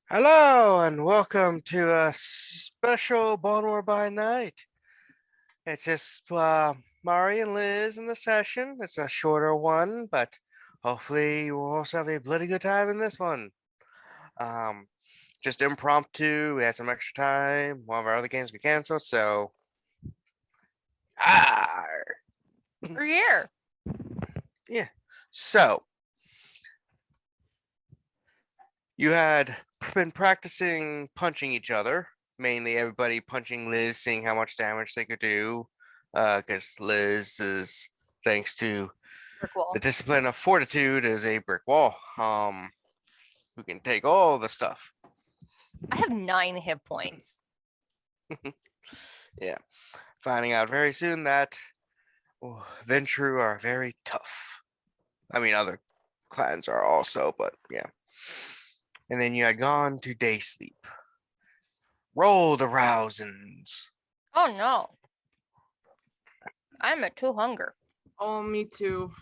Hello and welcome to a special Baltimore by Night. It's just Mari and Liz in the session. It's a shorter one, but hopefully you will also have a bloody good time in this one. Um, just impromptu. We had some extra time. One of our other games we canceled, so ah, We're here. yeah. So you had been practicing punching each other, mainly everybody punching Liz, seeing how much damage they could do. Because Liz is, thanks to Brick wall. the discipline of fortitude, is a brick wall. Who can take all the stuff. I have 9 hit points. Yeah. Finding out very soon that Ventrue are very tough. I mean, other clans are also, but yeah. And then you had gone to day sleep. Roll the rousins. Oh no. I'm at 2 hunger. Oh, me too.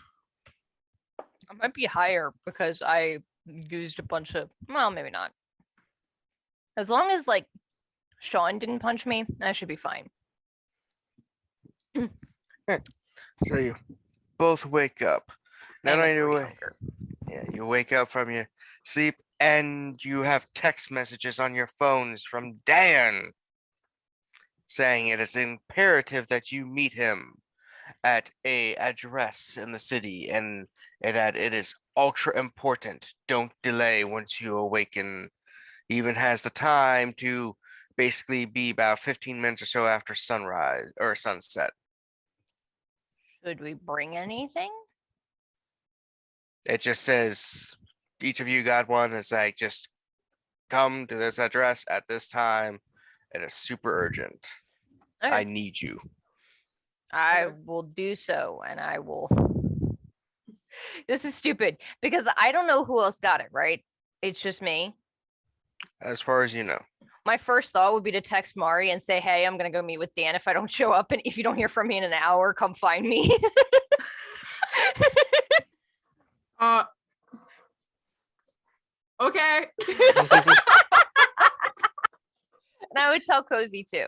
I might be higher because I used a bunch of, well, maybe not. As long as like Sean didn't punch me, I should be fine. So you both wake up. Not I'm at only 3 do hunger. you wake up from your sleep and you have text messages on your phones from Dan saying it is imperative that you meet him at a address in the city and that it is ultra important. Don't delay once you awaken. He even has the time to basically be about 15 minutes or so after sunrise or sunset. Should we bring anything? It just says each of you got one. It's like just come to this address at this time. It is super urgent. Okay. I need you. I will do so, and I will. This is stupid because I don't know who else got it, right? It's just me. As far as you know. My first thought would be to text Mari and say, hey, I'm going to go meet with Dan if I don't show up. And if you don't hear from me in an hour, come find me. Okay. And I would tell Cozy too.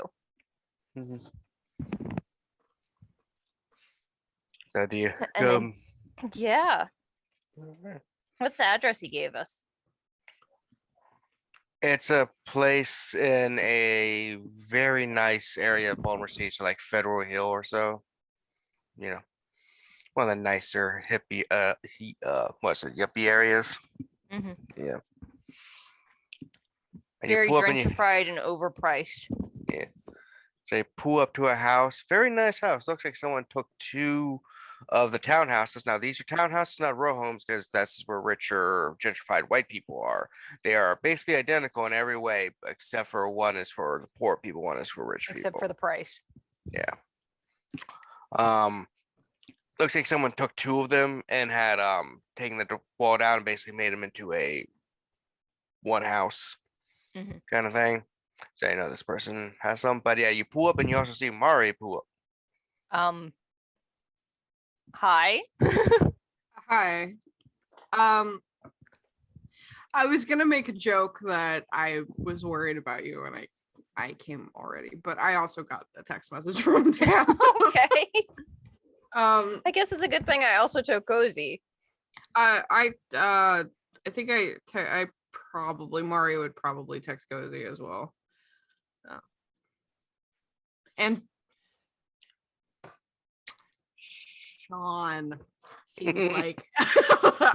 So do you And go? then- Yeah. What's the address he gave us? It's a place in a very nice area of Baltimore City, so like Federal Hill or so. You know, one of the nicer hippie what's it, yuppie areas. Mm-hmm. Yeah. And Very you pull up and you gentrified and overpriced. so you pull up to a house, very nice house. Looks like someone took two of the townhouses. Now these are townhouses, not row homes, because that's where richer gentrified white people are. They are basically identical in every way, except for one is for the poor people, one is for rich people. Except for the price. Yeah. Looks like someone took two of them and had taken the wall down and basically made them into a one house kind of thing. So you know this person has some, but yeah, you pull up and you also see Mari pull up. Hi. Hi. I was gonna make a joke that I was worried about you and I came already, but I also got a text message from Dan. Okay. I guess it's a good thing I also took Cozy. I think I probably Mari would probably text Cozy as well. And Sean seems like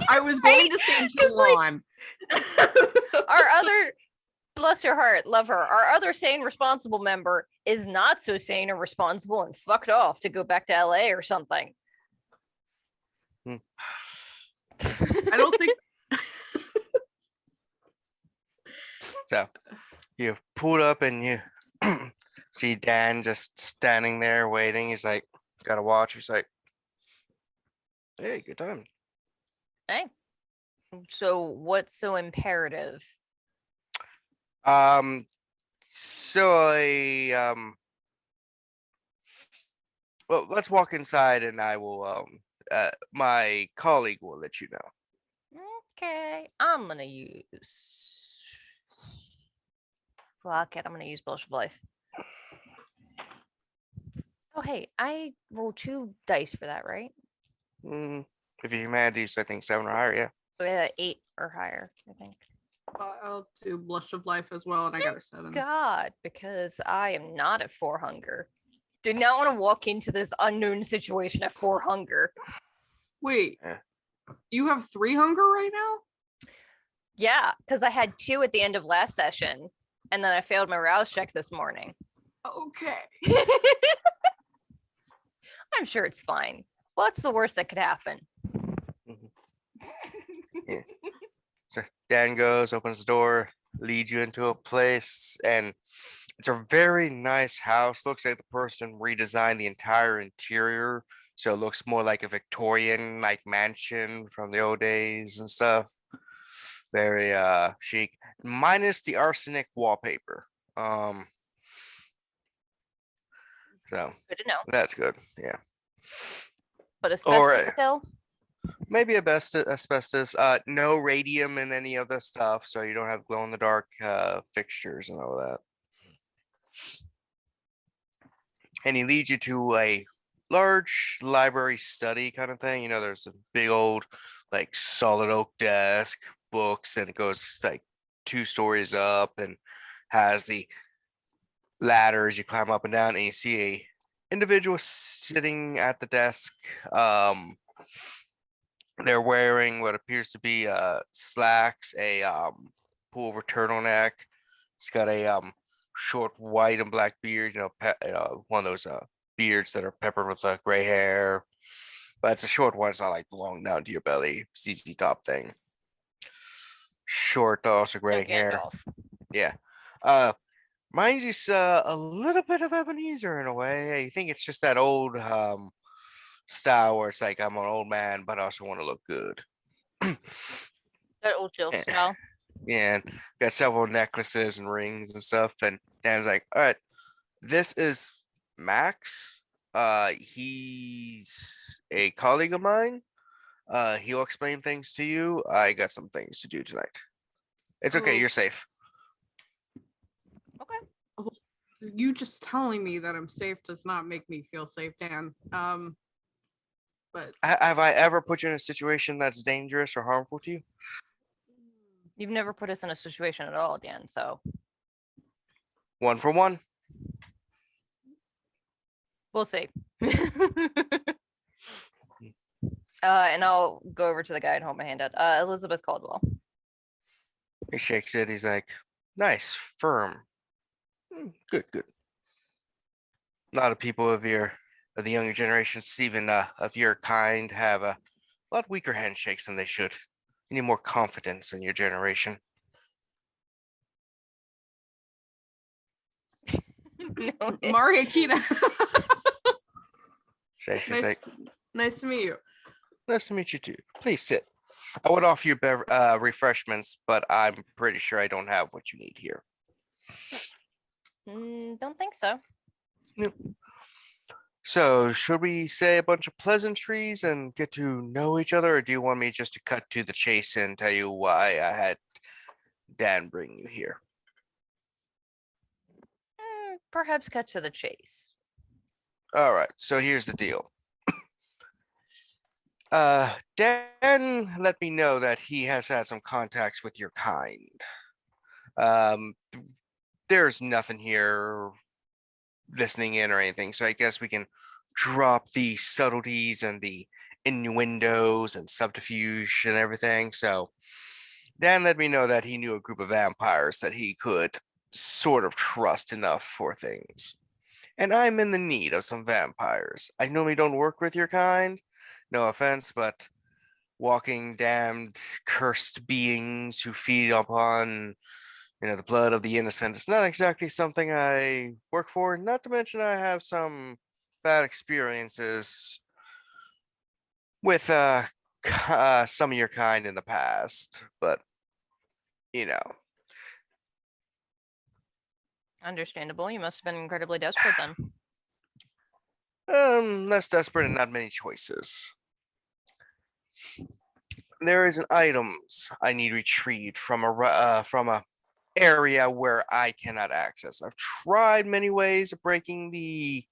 I was going to say Sean. Our other, bless your heart, love her. Our other sane, responsible member is not so sane or responsible and fucked off to go back to LA or something. I don't think. So you pulled up and you see Dan just standing there waiting. He's like, got a watch. He's like, hey, good time. Hey. So what's so imperative? So well, let's walk inside and I will my colleague will let you know. Okay, I'm gonna use Fuck it, I'm gonna use Blush of Life. Oh, hey, I rolled 2 dice for that, right? If your humanities, I think 7 or higher, yeah. So we had 8 or higher, I think. I'll do Blush of Life as well, and I got a 7. God, because I am not at 4 hunger. Did not want to walk into this unknown situation at 4 hunger. Wait, Yeah. you have 3 hunger right now? Yeah, because I had 2 at the end of last session, and then I failed my rouse check this morning. Okay. I'm sure it's fine. What's the worst that could happen? So Dan goes, opens the door, leads you into a place, and it's a very nice house. Looks like the person redesigned the entire interior, so it looks more like a Victorian like mansion from the old days and stuff. Very chic, minus the arsenic wallpaper. So Good to know. that's good. Yeah. But Or asbestos still? maybe asbestos. No radium in any of the stuff, so you don't have glow in the dark fixtures and all that. And he leads you to a large library study kind of thing. You know, there's a big old like solid oak desk, books, and it goes like 2 stories up and has the ladders you climb up and down, and you see a individual sitting at the desk. They're wearing what appears to be slacks, a pullover turtleneck. It's got a short white and black beard, one of those beards that are peppered with gray hair. But it's a short one, it's not like long down to your belly, ZZ top thing. Short, also gray hair. Yeah. Mind you, a little bit of Ebenezer in a way. You think it's just that old style where it's like I'm an old man, but I also want to look good. That old chill style. Yeah, and got several necklaces and rings and stuff. And Dan's like, all right, this is Max. He's a colleague of mine. He'll explain things to you. I got some things to do tonight. It's okay, Oh. you're safe. Okay. You just telling me that I'm safe does not make me feel safe, Dan. But Have I ever put you in a situation that's dangerous or harmful to you? You've never put us in a situation at all, Dan, so 1 for 1. we'll see. And I'll go over to the guy and hold my hand out. Elizabeth Caldwell. He shakes it. He's like, nice, firm. Good, good. A lot of people of the younger generations, even of your kind, have a lot weaker handshakes than they should. You need more confidence in your generation. No, Maria Kita. Shakes his like, Nice to meet you. nice to meet you too. Please sit. I would offer you refreshments, but I'm pretty sure I don't have what you need here. don't think so. So, should we say a bunch of pleasantries and get to know each other, or do you want me just to cut to the chase and tell you why I had Dan bring you here? Perhaps cut to the chase. All right, so here's the deal. Dan let me know that he has had some contacts with your kind. There's nothing here listening in or anything, so I guess we can drop the subtleties and the innuendos and subterfuge and everything. So Dan let me know that he knew a group of vampires that he could sort of trust enough for things. And I'm in the need of some vampires. I normally don't work with your kind, no offense, but walking damned cursed beings who feed upon the blood of the innocent. It's not exactly something I work for. Not to mention I have some bad experiences with some of your kind in the past, but Understandable. You must have been incredibly desperate then. less desperate and not many choices. There is an items I need retrieved from a area where I cannot access. I've tried many ways of breaking the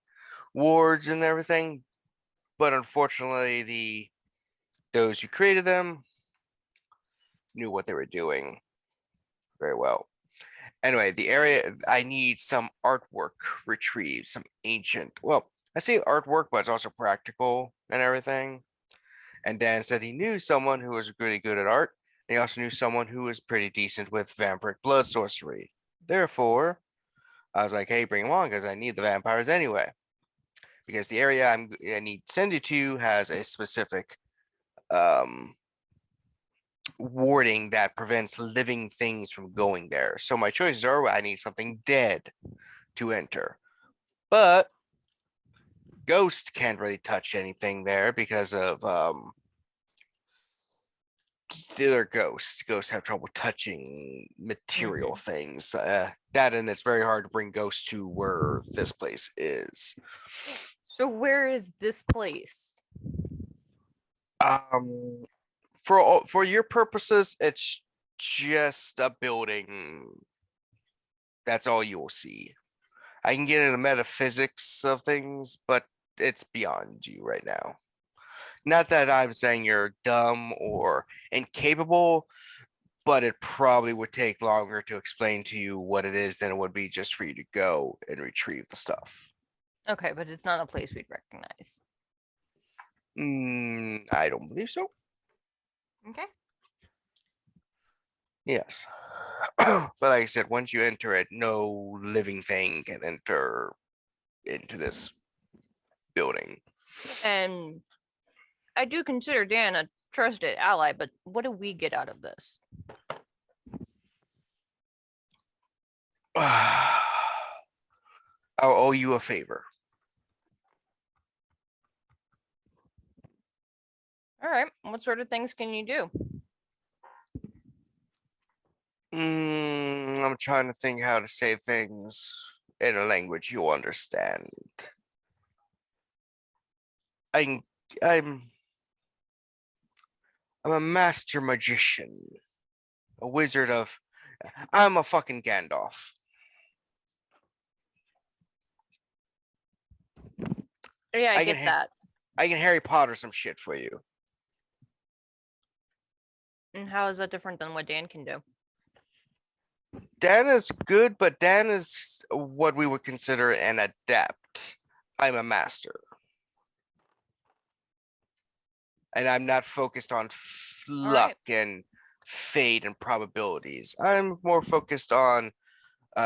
wards and everything, but unfortunately, those who created them knew what they were doing very well. Anyway, the area I need some artwork retrieved, some ancient. Well, I say artwork, but it's also practical and everything. And Dan said he knew someone who was really good at art. And he also knew someone who was pretty decent with vampiric blood sorcery. Therefore, I was like, hey, bring him on because I need the vampires anyway. Because the area I need to send you to has a specific warding that prevents living things from going there. So my choices are I need something dead to enter. But Ghost can't really touch anything there because of they're ghosts. Ghosts have trouble touching material things. That and it's very hard to bring ghosts to where this place is. So where is this place? For your purposes, it's just a building. That's all you will see. I can get into metaphysics of things, but it's beyond you right now. Not that I'm saying you're dumb or incapable, but it probably would take longer to explain to you what it is than it would be just for you to go and retrieve the stuff. Okay, but it's not a place we'd recognize. I don't believe so. Okay. Yes. But like I said, once you enter it, no living thing can enter into this building. And I do consider Dan a trusted ally, but what do we get out of this? I'll owe you a favor. All right. What sort of things can you do? I'm trying to think how to say things in a language you understand. I'm I'm a master magician, a wizard of. I'm a fucking Gandalf. Yeah, I I can get that. I can Harry Potter some shit for you. And how is that different than what Dan can do? Dan is good, but Dan is what we would consider an adept. I'm a master. And I'm not focused on luck and fate and probabilities. I'm more focused on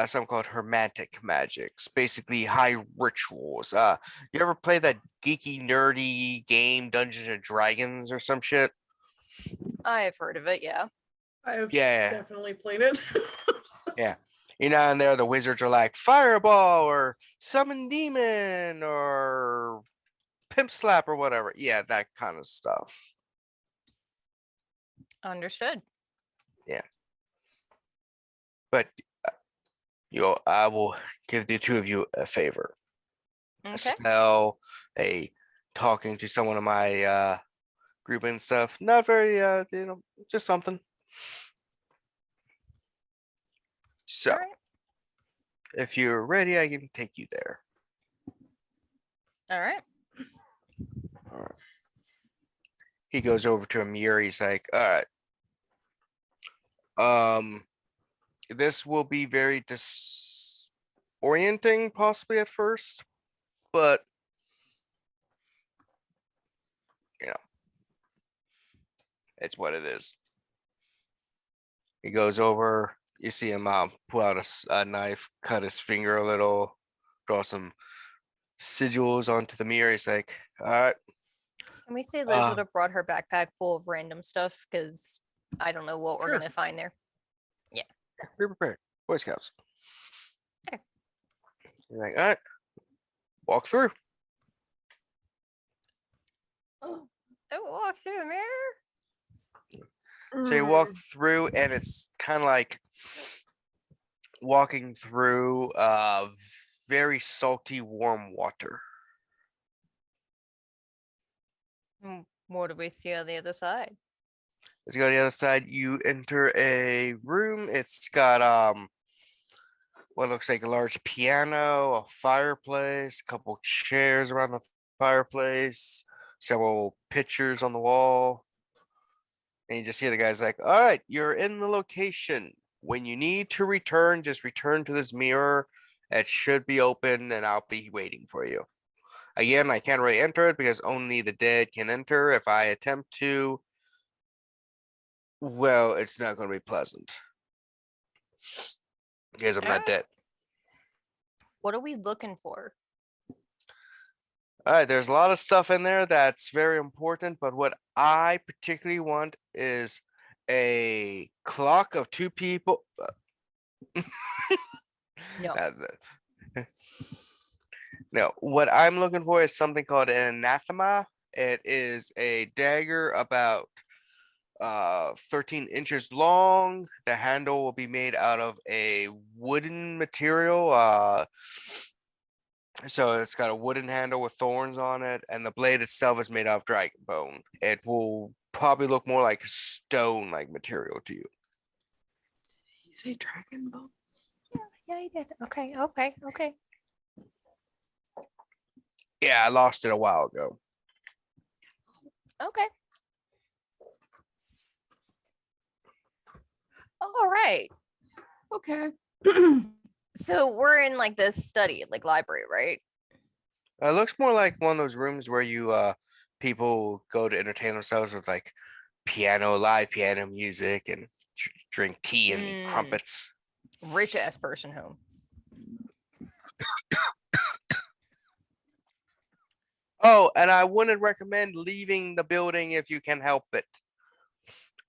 something called hermetic magics, basically high rituals. You ever play that geeky, nerdy game Dungeons and Dragons or some shit? I have heard of it, yeah. I have Yeah. definitely played it. Yeah. You know, and there the wizards are like fireball or summon demon or pimp slap or whatever. Yeah, that kind of stuff. Understood. Yeah. But I will give the two of you a favor. A Okay. spell, a talking to someone in my group and stuff. Not very just something. So All right. if you're ready, I can take you there. All right. All right. He goes over to a mirror. He's like, all right. This will be very disorienting possibly at first, but you know, it's what it is. He goes over, you see him pull out a knife, cut his finger a little, draw some sigils onto the mirror. He's like, all right. Can we say Liz would have brought her backpack full of random stuff? Because I don't know what we're Sure. going to find there. Be prepared. Boy Scouts. Okay. He's like, all right, walk through. Oh, walk through the mirror? So you walk through, and it's kind of like walking through very salty, warm water. What do we see on the other side? As you go to the other side, you enter a room. It's got what looks like a large piano, a fireplace, a couple chairs around the fireplace, several pictures on the wall. And you just hear the guy's like, all right, you're in the location. When you need to return, just return to this mirror. It should be open and I'll be waiting for you. Again, I can't really enter it because only the dead can enter. If I attempt to, well, it's not going to be pleasant. Because I'm not Alright. dead. What are we looking for? All right, there's a lot of stuff in there that's very important, but what I particularly want is a clock of two people. No. No, what I'm looking for is something called an anathema. It is a dagger about 13 inches long. The handle will be made out of a wooden material. So it's got a wooden handle with thorns on it, and the blade itself is made out of dragon bone. It will probably look more like stone-like material to you. Did you say dragon bone? Yeah, you did. Okay. Yeah, I lost it a while ago. Okay. All right. Okay. So we're in like this study, like library, right? It looks more like one of those rooms where you people go to entertain themselves with like live piano music and drink tea and eat crumpets. Rich ass person home. Oh, and I wouldn't recommend leaving the building if you can help it.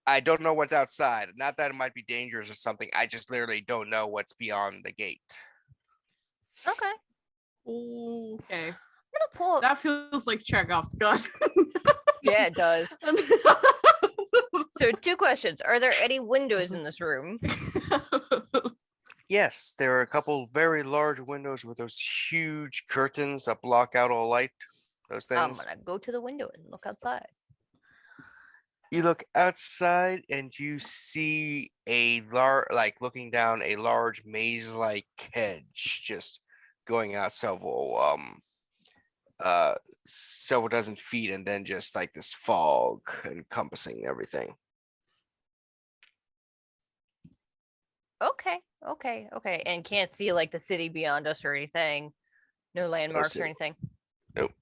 I don't know what's outside. Not that it might be dangerous or something. I just literally don't know what's beyond the gate. Okay. Okay. I'm gonna pull. That feels like Chekhov's gun. Yeah, it does. So 2 questions. Are there any windows in this room? Yes, there are a couple very large windows with those huge curtains that block out all light. Those I'm things. gonna go to the window and look outside. You look outside and you see a looking down a large maze-like hedge just going out several dozen feet, and then just like this fog encompassing everything. Okay. And can't see like the city beyond us or anything. No landmarks or city. anything. Nope.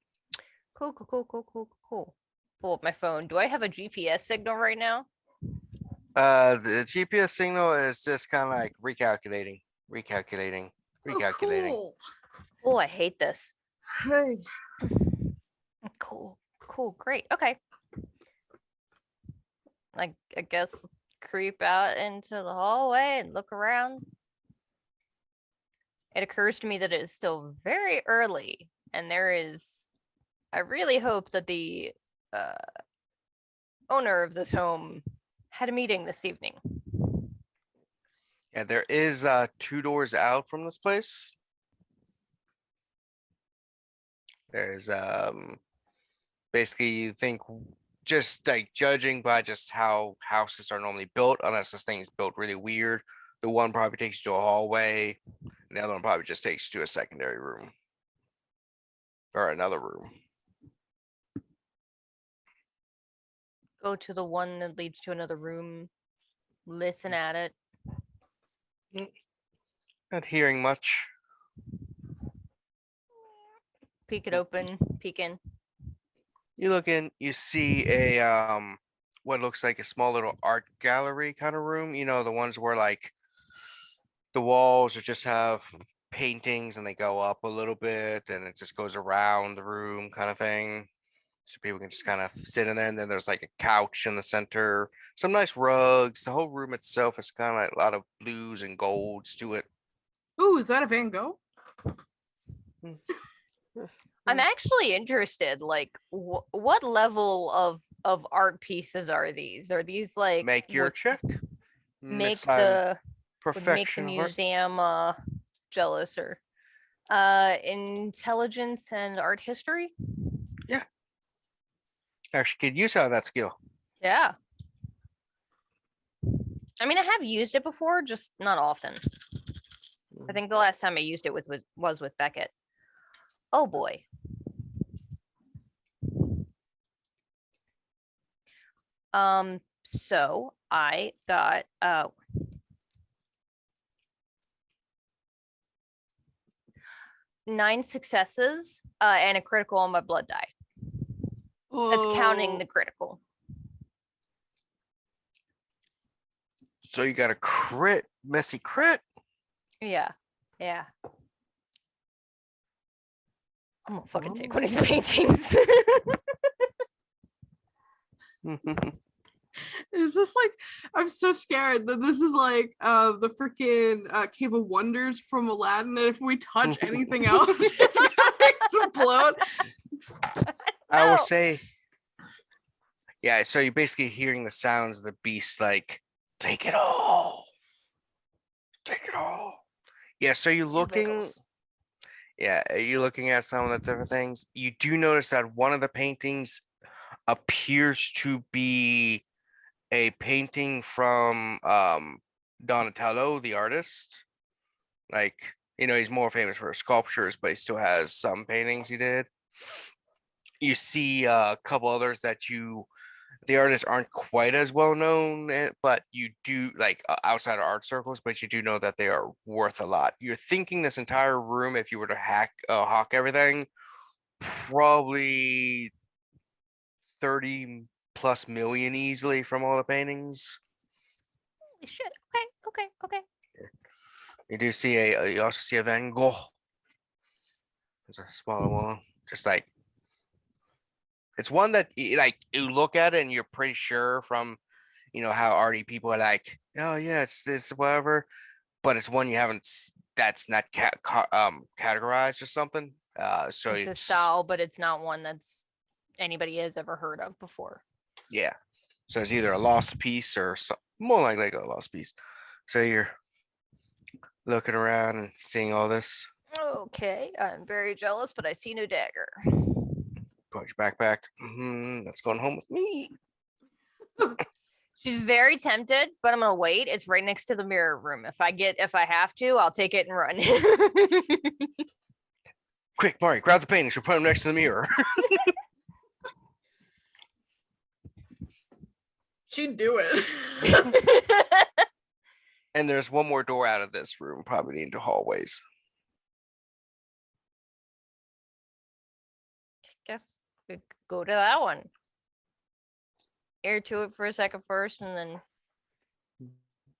Cool. Pull up my phone. Do I have a GPS signal right now? The GPS signal is just kind of like recalculating. Oh, Oh, I hate this. cool. Hey. Cool. Great. Okay. Like, I guess creep out into the hallway and look around. It occurs to me that it is still very early, and I really hope that the owner of this home had a meeting this evening. Yeah, there is 2 doors out from this place. There's basically, you think, just like judging by just how houses are normally built, unless this thing is built really weird, the one probably takes you to a hallway, and the other one probably just takes you to a secondary room or another room. Go to the one that leads to another room. Listen at it. Not hearing much. Peek it open. Peek in. You look in, you see a what looks like a small little art gallery kind of room. You know, the ones where like the walls just have paintings and they go up a little bit and it just goes around the room kind of thing. So people can just kind of sit in there, and then there's like a couch in the center, some nice rugs. The whole room itself is kind of like a lot of blues and golds to it. Ooh, is that a Van Gogh? I'm actually interested. Like, what level of art pieces are these? Are these like Make your check. make Assign the perfection. make the museum jealous, or intelligence and art history? Actually, could use out that skill. Yeah. I mean, I have used it before, just not often. I think the last time I used it was with Beckett. Oh boy. So I got 9 successes and a critical on my blood die. That's counting the critical. So you got a crit, messy crit. Yeah. I'm gonna fucking take one of his paintings. Is this like, I'm so scared that this is like the freaking Cave of Wonders from Aladdin, and if we touch anything else, it's gonna explode. I will say, yeah, so you're basically hearing the sounds of the beast like, take it all. Take it all. Yeah, so you're looking, you're looking at some of the different things. You do notice that one of the paintings appears to be a painting from Donatello, the artist. Like, he's more famous for his sculptures, but he still has some paintings he did. You see a couple others that the artists aren't quite as well known, but you do outside of art circles, but you do know that they are worth a lot. You're thinking this entire room, if you were to hawk everything, probably 30 plus million easily from all the paintings. Holy shit. Okay. You do see you also see a Van Gogh. It's a smaller one, just like it's one that you look at it and you're pretty sure from how arty people are like, oh yeah, it's whatever, but it's one you haven't that's not categorized or something. So it's a style, but it's not one that's anybody has ever heard of before. Yeah, so it's either a lost piece or more likely a lost piece. So you're looking around and seeing all this. Okay, I'm very jealous, but I see no dagger. Put your backpack. That's going home with me. She's very tempted, but I'm gonna wait. It's right next to the mirror room. If I have to, I'll take it and run. Quick, Mari, grab the paintings. We'll put them next to the mirror. She'd do it. And there's one more door out of this room, probably into hallways. Guess we could go to that one. Air to it for a second first, and then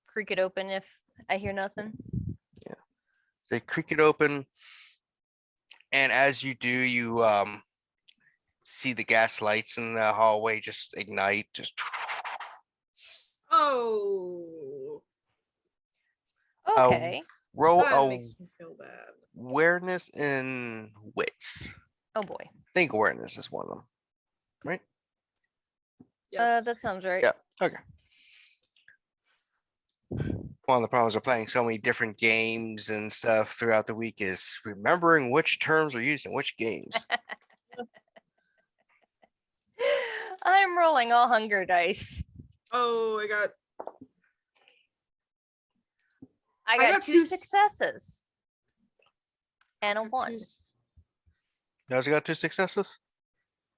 creak it open if I hear nothing. Yeah, they creak it open, and as you do, you see the gas lights in the hallway just ignite. Just Okay. Roll that makes me feel bad. Awareness and wits. Oh boy. I think awareness is one of them, right? Yes. That sounds right. Yeah. Okay. One of the problems of playing so many different games and stuff throughout the week is remembering which terms are used in which games. I'm rolling all hunger dice. Oh, I got two successes and a 1. You also got 2 successes?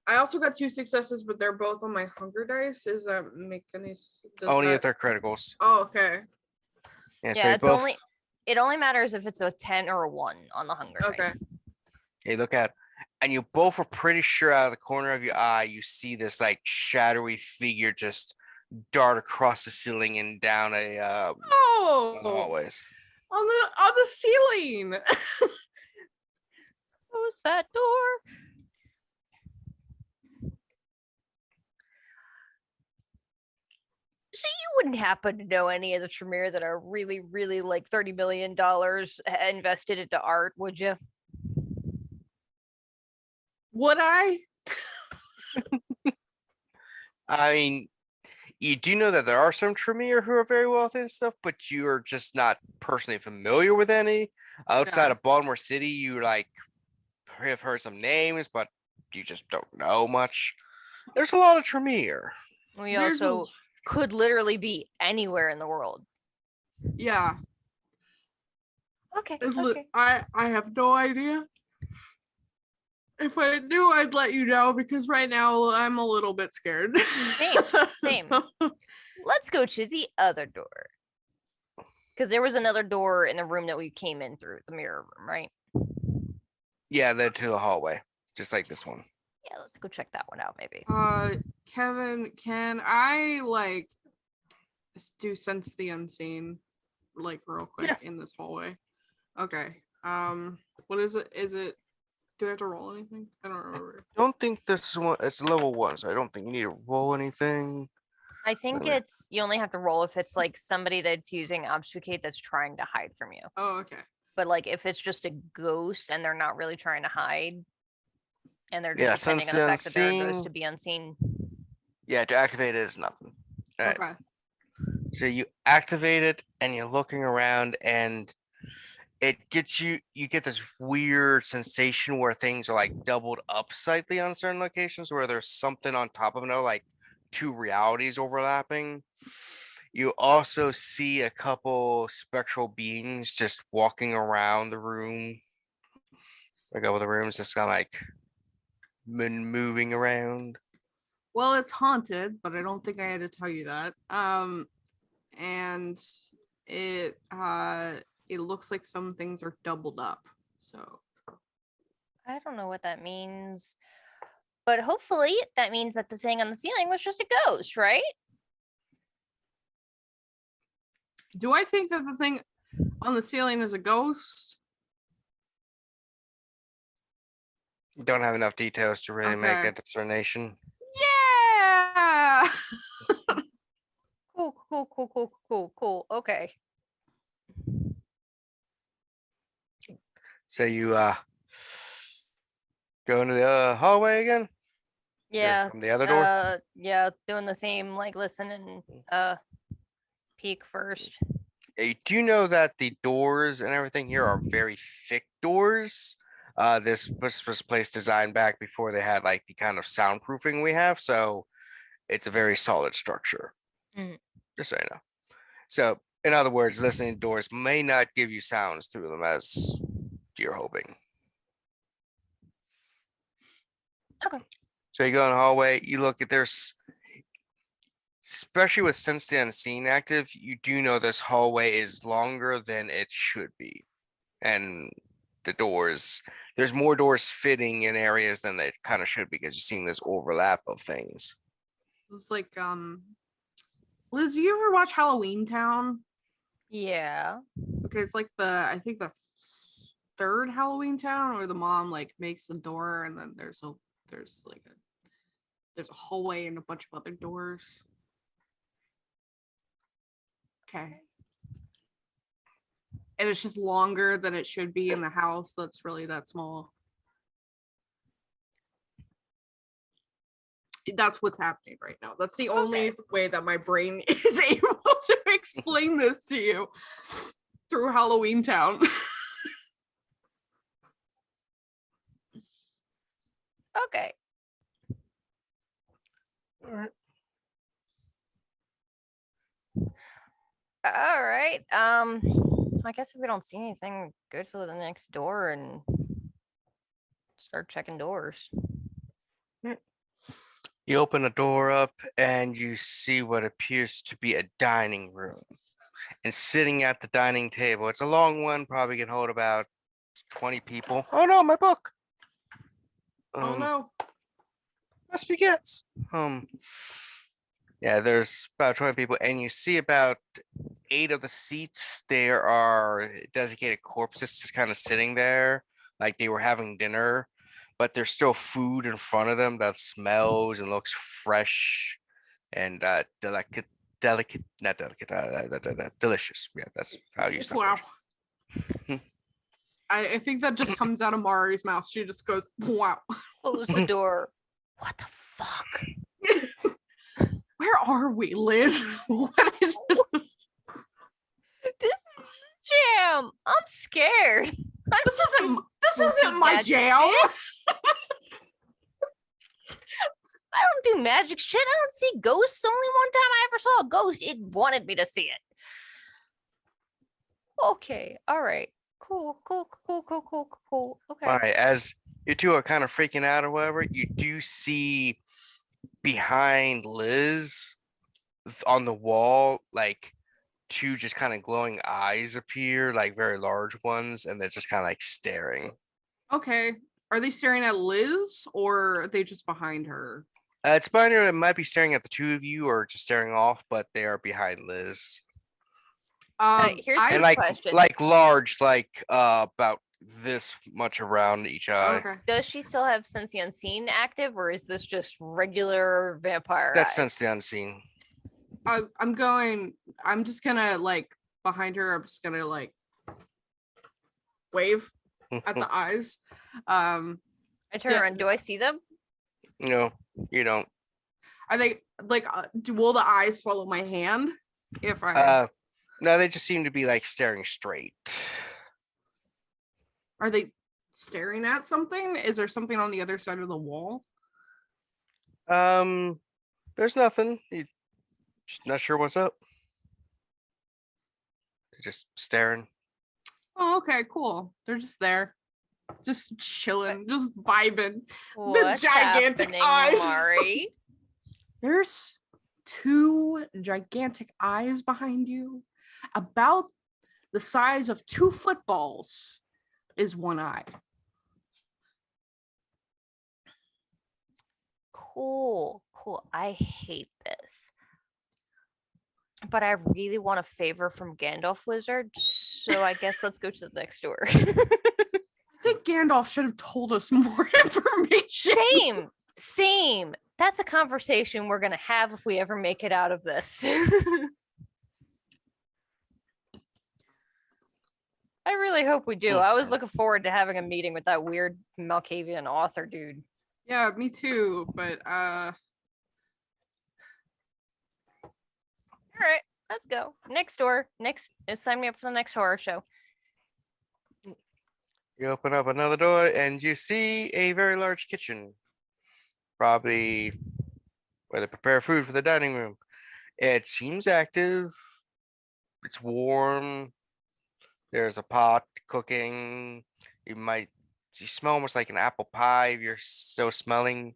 I also got 2 successes, but they're both on my hunger dice. Is that make any Only if they're criticals. Oh, okay. Yeah, it's it only matters if it's a 10 or a 1 on the hunger dice. Okay, look at, and you both are pretty sure out of the corner of your eye you see this shadowy figure just dart across the ceiling and down a hallways. On the ceiling. Close that door. So you wouldn't happen to know any of the Tremere that are really, really like $30 million invested into art, would you? Would I? I mean, you do know that there are some Tremere who are very wealthy and stuff, but you're just not personally familiar with any. Outside of Baltimore City, you have heard some names, but you just don't know much. There's a lot of Tremere. We also could literally be anywhere in the world. Yeah. Okay. I have no idea. If I knew, I'd let you know because right now I'm a little bit scared. Same. Let's go to the other door. Because there was another door in the room that we came in through, the mirror room, right? Yeah, they're to the hallway, just like this one. Yeah, let's go check that one out, maybe. Kevin, can I like do sense the unseen, like real quick in this hallway? Okay. What is it? Do I have to roll anything? I don't remember. I don't think this one. It's level 1, so I don't think you need to roll anything. I think it's you only have to roll if it's like somebody that's using obfuscate that's trying to hide from you. Oh, okay. But like if it's just a ghost and they're not really trying to hide, and they're just depending on the fact that they're a ghost to be unseen. Yeah, to activate it is nothing. Okay. So you activate it and you're looking around and it gets you get this weird sensation where things are like doubled up slightly on certain locations where there's something on top of another, like 2 realities overlapping. You also see a couple spectral beings just walking around the room. A couple of the rooms just kind of like moving around. Well, it's haunted, but I don't think I had to tell you that. And it looks like some things are doubled up. So I don't know what that means. But hopefully that means that the thing on the ceiling was just a ghost, right? do I think that the thing on the ceiling is a ghost? You don't have enough details to really make Okay. a determination. Yeah. Cool. Okay. So you go into the hallway again? Yeah. From the other door? Yeah, doing the same, like listen and peek first. You do know that the doors and everything here are very thick doors. This was place designed back before they had like the kind of soundproofing we have, so it's a very solid structure. Mhm. Just so you know. So, in other words, listening to doors may not give you sounds through them as you're hoping. Okay. So you go in the hallway, you look at there's, especially with Sense the Unseen active, you do know this hallway is longer than it should be. And the doors, there's more doors fitting in areas than they kind of should because you're seeing this overlap of things. It's like Liz, you ever watch Halloween Town? Yeah. Okay, it's like I think the third Halloween Town where the mom like makes the door and then there's a hallway and a bunch of other doors. Okay. And it's just longer than it should be in the house that's really that small. That's what's happening right now. That's the only way that my brain is able to explain this to you through Halloween Town. Okay. All right. All right. I guess if we don't see anything, go to the next door and start checking doors. You open a door up and you see what appears to be a dining room. And sitting at the dining table, it's a long one, probably can hold about 20 people. Oh no, my book. Oh no. Must be gets. Yeah, there's about 20 people, and you see about 8 of the seats. There are designated corpses just kind of sitting there, like they were having dinner, but there's still food in front of them that smells and looks fresh and delicious. Yeah, that's how I use that. Wow. I think that just comes out of Mari's mouth. She just goes, wow. Close the door. What the fuck? Where are we, Liz? What is This is jam. I'm scared. this isn't my jam. I don't do magic shit. I don't see ghosts. Only one time I ever saw a ghost, it wanted me to see it. Okay, all right. Cool. Okay. All right, as you two are kind of freaking out or whatever, you do see behind Liz on the wall, like two just kind of glowing eyes appear, like very large ones, and they're just kind of like staring. Okay. Are they staring at Liz or are they just behind her? It's behind her. It might be staring at the two of you or just staring off, but they are behind Liz. Here's I- the And like question. large, like about this much around each eye. okay. Does she still have Sense the Unseen active, or is this just regular vampire That's eyes? Sense the Unseen. I'm just gonna like behind her, I'm just gonna like wave at the eyes. I turn Yeah. around. Do I see them? No, you don't. Are they like will the eyes follow my hand if I No, they just seem to be like staring straight. are they staring at something? Is there something on the other side of the wall? There's nothing. You just not sure what's up. They're just staring. Oh, okay, cool. They're just there. Just chilling, just vibing. What's gigantic happening, eyes. Mari? There's two gigantic eyes behind you. About the size of 2 footballs is one eye. Cool. I hate this. But I really want a favor from Gandalf Wizard, so I guess let's go to the next door. I think Gandalf should have told us more information. Same. That's a conversation we're gonna have if we ever make it out of this. I really hope we do. I was looking forward to having a meeting with that weird Malkavian author dude. Yeah, me too. But All right, let's go. Next door. Sign me up for the next horror show. You open up another door and you see a very large kitchen. Probably where they prepare food for the dining room. It seems active. It's warm. There's a pot cooking. You smell almost like an apple pie if you're still smelling.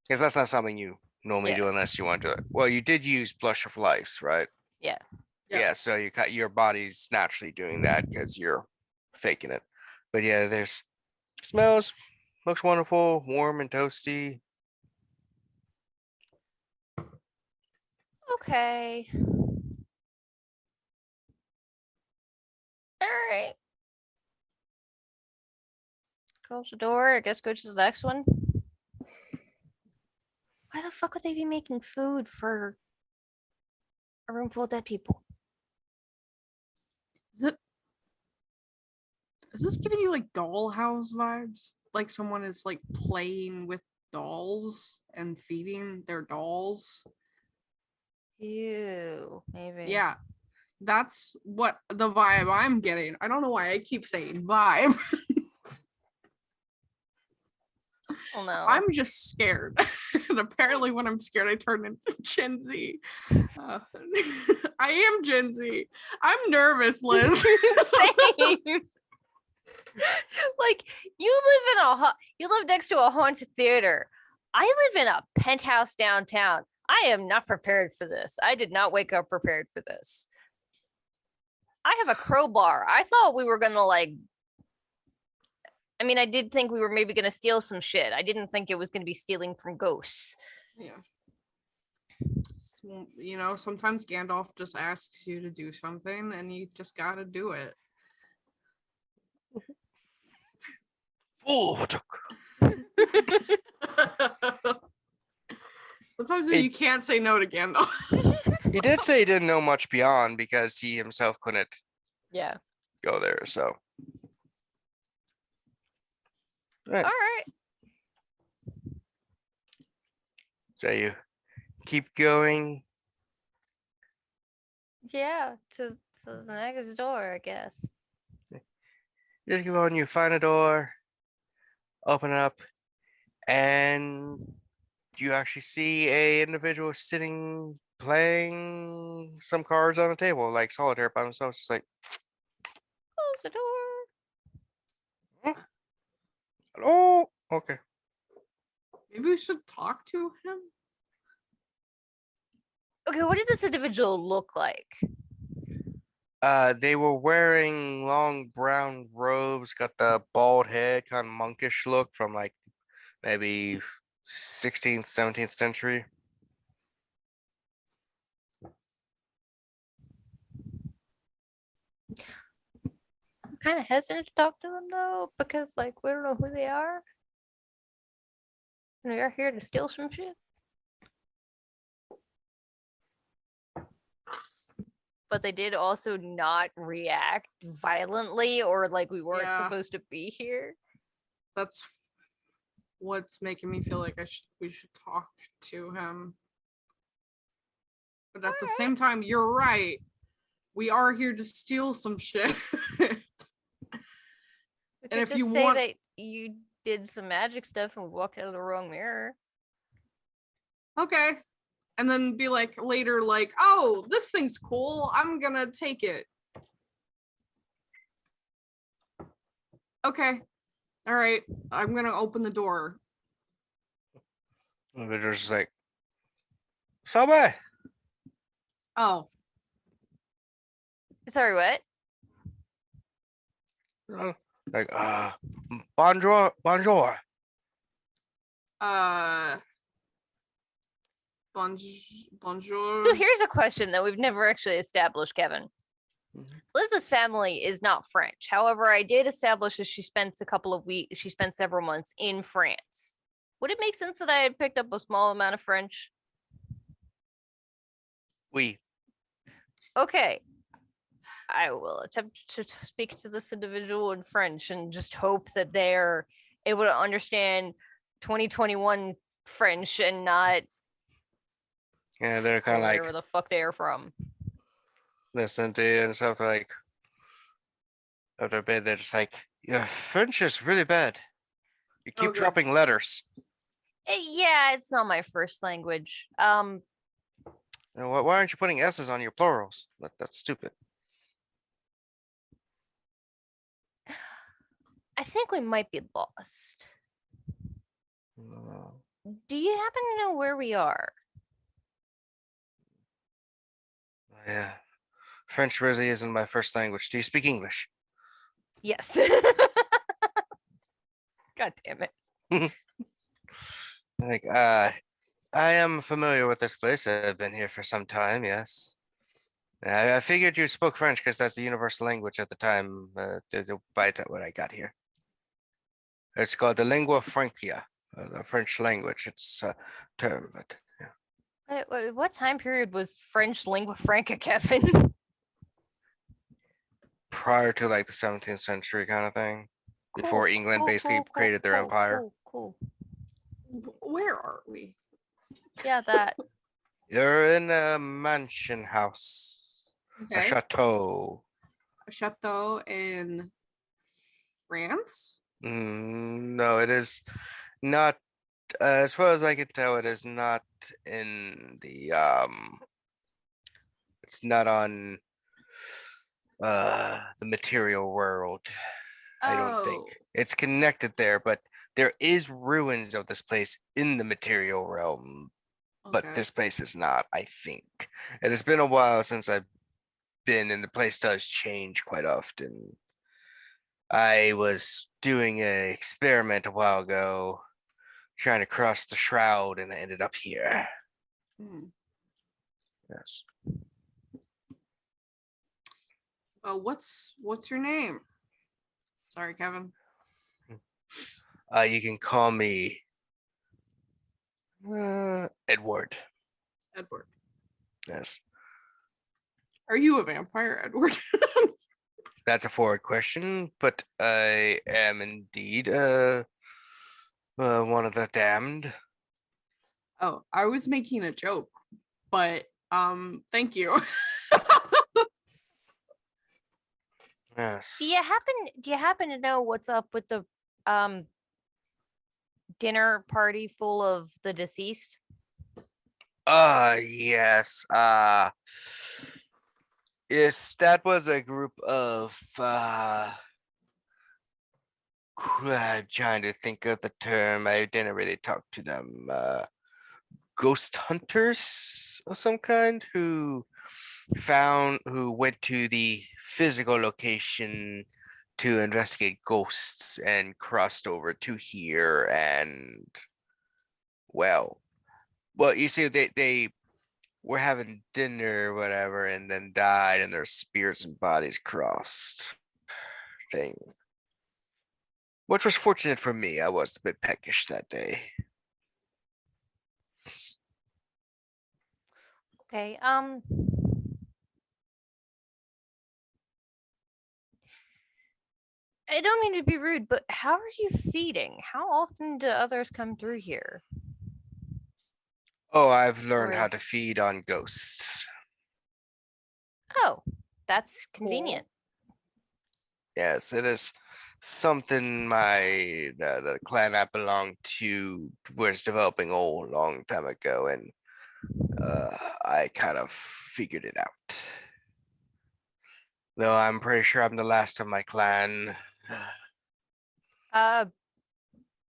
Because that's not something you normally Yeah. do unless you want to. Well, you did use Blush of Life, right? Yeah. Yeah. So your body's naturally doing that because you're faking it. But yeah, there's smells, looks wonderful, warm and toasty. Okay. All right. Close the door. I guess go to the next one. Why the fuck would they be making food for a room full of dead people? is this giving you like dollhouse vibes? Like someone is like playing with dolls and feeding their dolls? Ew, maybe. Yeah. That's what the vibe I'm getting. I don't know why I keep saying vibe. Oh no. I'm just scared. And apparently when I'm scared, I turn into Gen Z. I am Gen Z. I'm nervous, Liz. Same. Like you live next to a haunted theater. I live in a penthouse downtown. I am not prepared for this. I did not wake up prepared for this. I have a crowbar. I thought we were gonna I mean, I did think we were maybe gonna steal some shit. I didn't think it was gonna be stealing from ghosts. Yeah. So, sometimes Gandalf just asks you to do something and you just gotta do it. Oh, Sometimes Hey. you can't say no to Gandalf. he did say he didn't know much beyond because he himself couldn't Yeah. go there. So, right. All right. So you keep going. Yeah. To the next door, I guess. Just keep on. You find a door, open it up, and you actually see a individual sitting playing some cards on a table, like solitaire by themselves. It's like, Close the door. hello, okay. Maybe we should talk to him. Okay, what did this individual look like? They were wearing long brown robes, got the bald head, kind of monkish look from like maybe 16th, 17th century. I'm kind of hesitant to talk to them though, because like we don't know who they are. And we are here to steal some shit. But they did also not react violently or like we weren't Yeah. supposed to be here. That's what's making me feel like we should talk to him. But at the same time, you're right. We are here to steal some shit. We And could if just you say want- that you did some magic stuff and we walked out of the wrong mirror. Okay. And then be like later, like, oh, this thing's cool. I'm gonna take it. Okay. All right. I'm gonna open the door. And they're just like, Sobe. Oh, Sorry, what? Like, bonjour, bonjour. Bonjour. So here's a question that we've never actually established, Kevin. Mhm. Liz's family is not French. However, I did establish that she spent several months in France. Would it make sense that I had picked up a small amount of French? We. Okay. I will attempt to speak to this individual in French and just hope that they're able to understand 2021 French and not Yeah, they're kind of like wherever the fuck they are from. listening to you and stuff like after a bit, they're just like, yeah, French is really bad. You keep Okay. dropping letters. Yeah, it's not my first language. You know, why aren't you putting S's on your plurals? That's stupid. I think we might be lost. Uh, Do you happen to know where we are? yeah. French really isn't my first language. Do you speak English? Yes. God damn it. Like, I am familiar with this place. I've been here for some time, yes. I figured you spoke French because that's the universal language at the time, by the when I got here. It's called the lingua franca, the French language. It's a term, but yeah. Wait, what time period was French lingua franca, Kevin? Prior to like the 17th century kind of thing, before England basically created their empire. Cool. Where are we? Yeah, that. You're in a mansion house, a Okay. chateau. A chateau in France? No, it is not. As far as I can tell, it is not in the It's not on the material world. I don't think Oh, it's connected there, but there is ruins of this place in the material realm. But okay. this place is not, I think. It has been a while since I've been, and the place does change quite often. I was doing an experiment a while ago, trying to cross the shroud, and I ended up here. Hmm. Yes. What's your name? Sorry, Kevin. You can call me Edward. Edward. Yes. Are you a vampire, Edward? That's a forward question, but I am indeed one of the damned. Oh, I was making a joke, but thank you. Yes. Do you happen to know what's up with the dinner party full of the deceased? Yes. Yes, that was a group of I'm trying to think of the term. I didn't really talk to them. Ghost hunters of some kind who went to the physical location to investigate ghosts and crossed over to here and well, you see they were having dinner or whatever and then died and their spirits and bodies crossed thing. Which was fortunate for me. I was a bit peckish that day. Okay. I don't mean to be rude, but how are you feeding? How often do others come through here? Oh, I've learned how With to feed on ghosts. Oh, that's Cool. convenient. Yes, it is something the clan I belong to was developing a long time ago, and I kind of figured it out. Though I'm pretty sure I'm the last of my clan. Uh,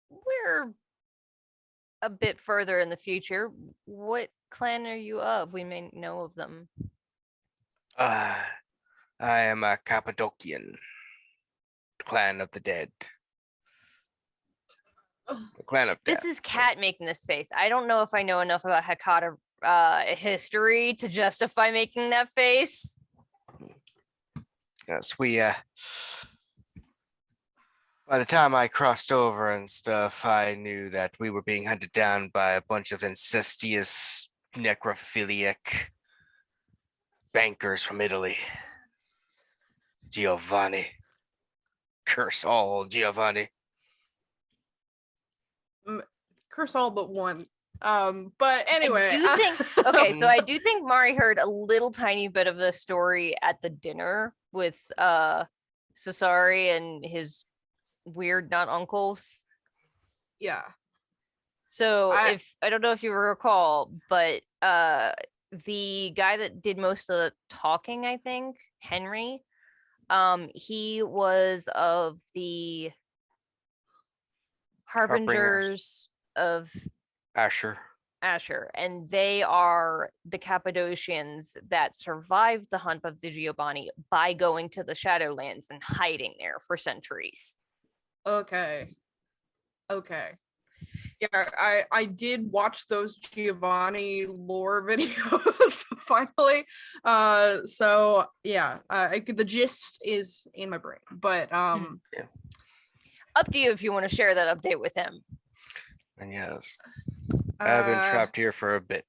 we're a bit further in the future. What clan are you of? We may know of them. Uh, I am a Cappadocian, clan of the dead. The clan of death. This is Cat making this face. I don't know if I know enough about Hakata history to justify making that face. Yes, by the time I crossed over and stuff, I knew that we were being hunted down by a bunch of incestuous, necrophiliac bankers from Italy. Giovanni. Curse all, Giovanni. Curse all but one. But anyway. I do think okay, so I do think Mari heard a little tiny bit of the story at the dinner with Cesare and his weird not uncles. Yeah. So if I don't know if you recall, but the guy that did most of the talking, I think, Henry, he was of the Harbingers of Asher. and they are the Cappadocians that survived the hunt of the Giovanni by going to the Shadowlands and hiding there for centuries. Okay. Yeah, I did watch those Giovanni lore videos finally. So yeah, the gist is in my brain. But Yeah. Up to you if you want to share that update with him. And yes, I've been trapped here for a bit.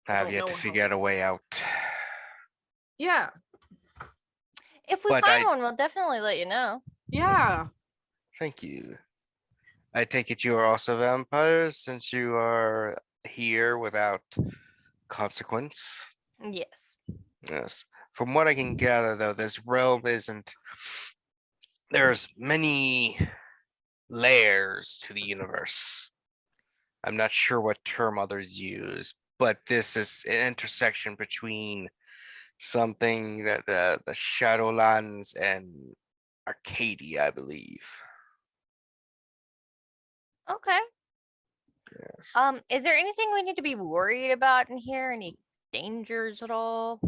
I have yet to figure out a way out. Yeah. If we find one, we'll definitely let you know. Yeah. Thank you. I take it you are also vampires since you are here without consequence. Yes. Yes. From what I can gather, though, this realm isn't. There's many layers to the universe. I'm not sure what term others use, but this is an intersection between something that the Shadowlands and Arcadia, I believe. Okay. Yes. Is there anything we need to be worried about in here? Any dangers at all?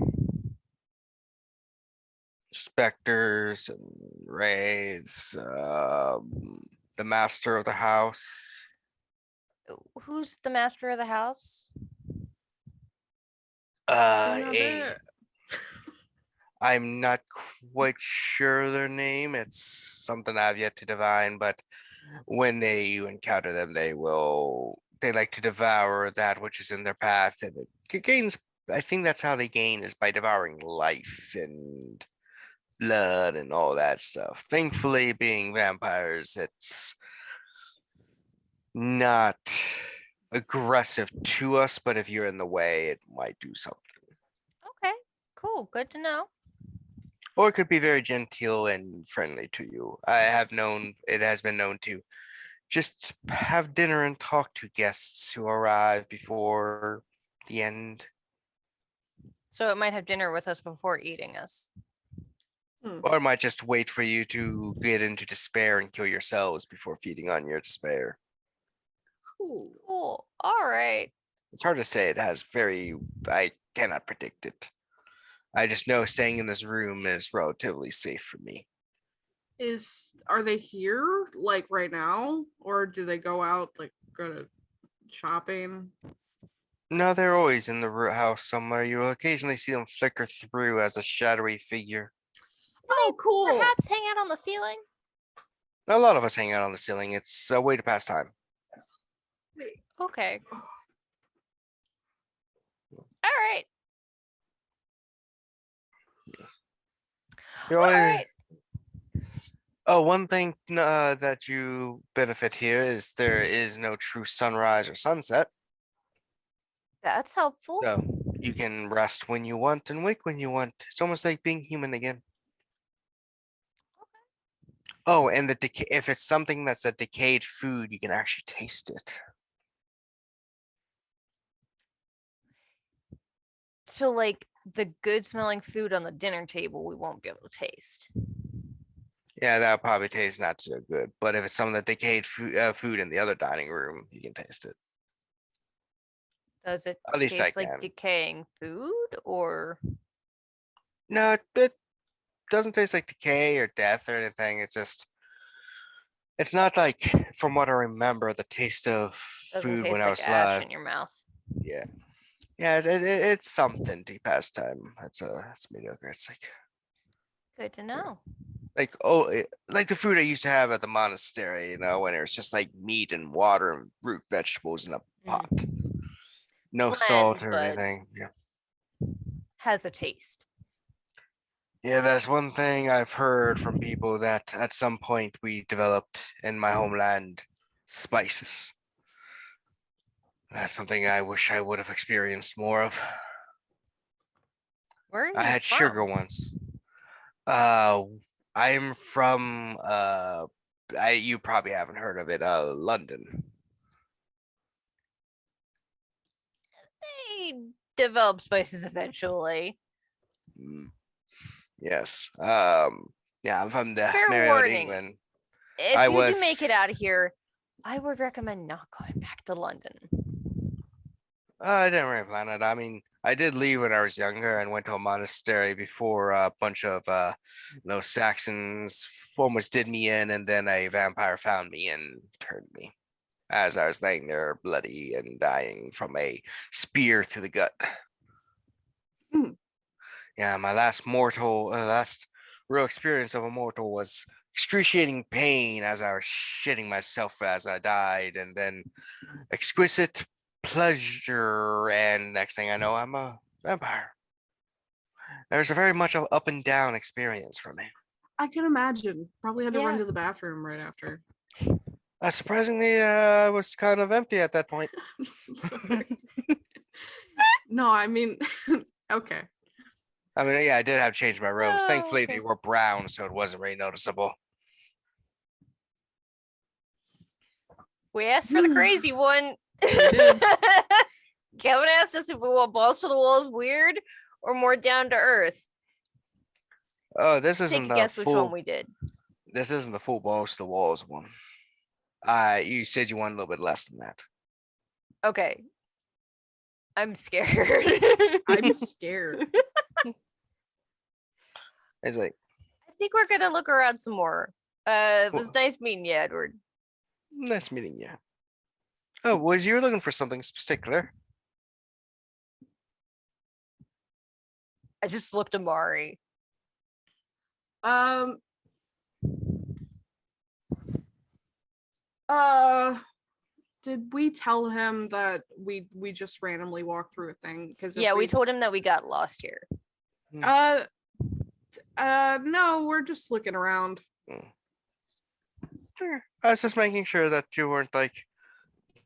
Specters and wraiths, the master of the house. Who's the master of the house? I'm not quite sure their name. It's something I've yet to divine, but when you encounter them, they like to devour that which is in their path, and it gains. I think that's how they gain, is by devouring life and blood and all that stuff. Thankfully, being vampires, it's not aggressive to us, but if you're in the way, it might do something. Okay, cool. Good to know. Or it could be very genteel and friendly to you. It has been known to just have dinner and talk to guests who arrive before the end. So it might have dinner with us before eating us. Or it might just wait for you to get into despair and kill yourselves before feeding on your despair. Cool. Cool. All right. It's hard to say. I cannot predict it. I just know staying in this room is relatively safe for me. Are they here like right now, or do they go out like go to shopping? No, they're always in the house somewhere. You'll occasionally see them flicker through as a shadowy figure. Oh, cool. Perhaps hang out on the ceiling. A lot of us hang out on the ceiling. It's a way to pass time. Okay. All right. You're All always, right. Oh, one thing that you benefit here is there is no true sunrise or sunset. That's helpful. So you can rest when you want and wake when you want. It's almost like being human again. Oh, and if it's something that's a decayed food, you can actually taste it. So, like the good smelling food on the dinner table, we won't be able to taste. Yeah, that'll probably taste not so good. But if it's some of the decayed food in the other dining room, you can taste it. Does it At least I taste like can. decaying food or? No, it doesn't taste like decay or death or anything. It's not like, from what I remember, the taste of Doesn't food when taste I like was ash alive. in your mouth. Yeah. Yeah, it's something to pass time. It's mediocre. It's Good to know. like the food I used to have at the monastery, when it was just like meat and water and root vegetables in a pot. No salt Bland, or but anything. Yeah. has a taste. Yeah, that's one thing I've heard from people that at some point we developed in my homeland spices. That's something I wish I would have experienced more of. Where are I you had sugar from? once. I'm from you probably haven't heard of it, London. They develop spices eventually. Yes. Yeah, I'm from the Fair Merry Old warning. England. If I you do make it was- out of here, I would recommend not going back to London. I didn't really plan it. I mean, I did leave when I was younger and went to a monastery before a bunch of Saxons almost did me in, and then a vampire found me and turned me as I was laying there bloody and dying from a spear through the gut. Hmm. Yeah, my last real experience of a mortal was excruciating pain as I was shitting myself as I died, and then exquisite pleasure, and next thing I know, I'm a vampire. There's a very much of up and down experience for me. I can imagine. Probably had to run Yeah. to the bathroom right after. Surprisingly, I was kind of empty at that point. Sorry. No, I mean, okay. I mean, yeah, I did have to change my robes. Oh, Thankfully, okay. they were brown, so it wasn't really noticeable. We asked for the crazy one. did. Kevin asked us if we want balls to the walls weird or more down to earth. Oh, this Take isn't a the guess which one full. we did. This isn't the full balls to the walls one. You said you wanted a little bit less than that. Okay. I'm scared. I'm scared. It's like, I think we're gonna look around some more. It was Cool. nice meeting you, Edward. nice meeting you. Oh, was you looking for something particular? I just looked at Mari. Um. Did we tell him that we just randomly walked through a thing? Because Yeah, we told him that we got lost here. No, we're just looking around. Sure. I was just making sure that you weren't like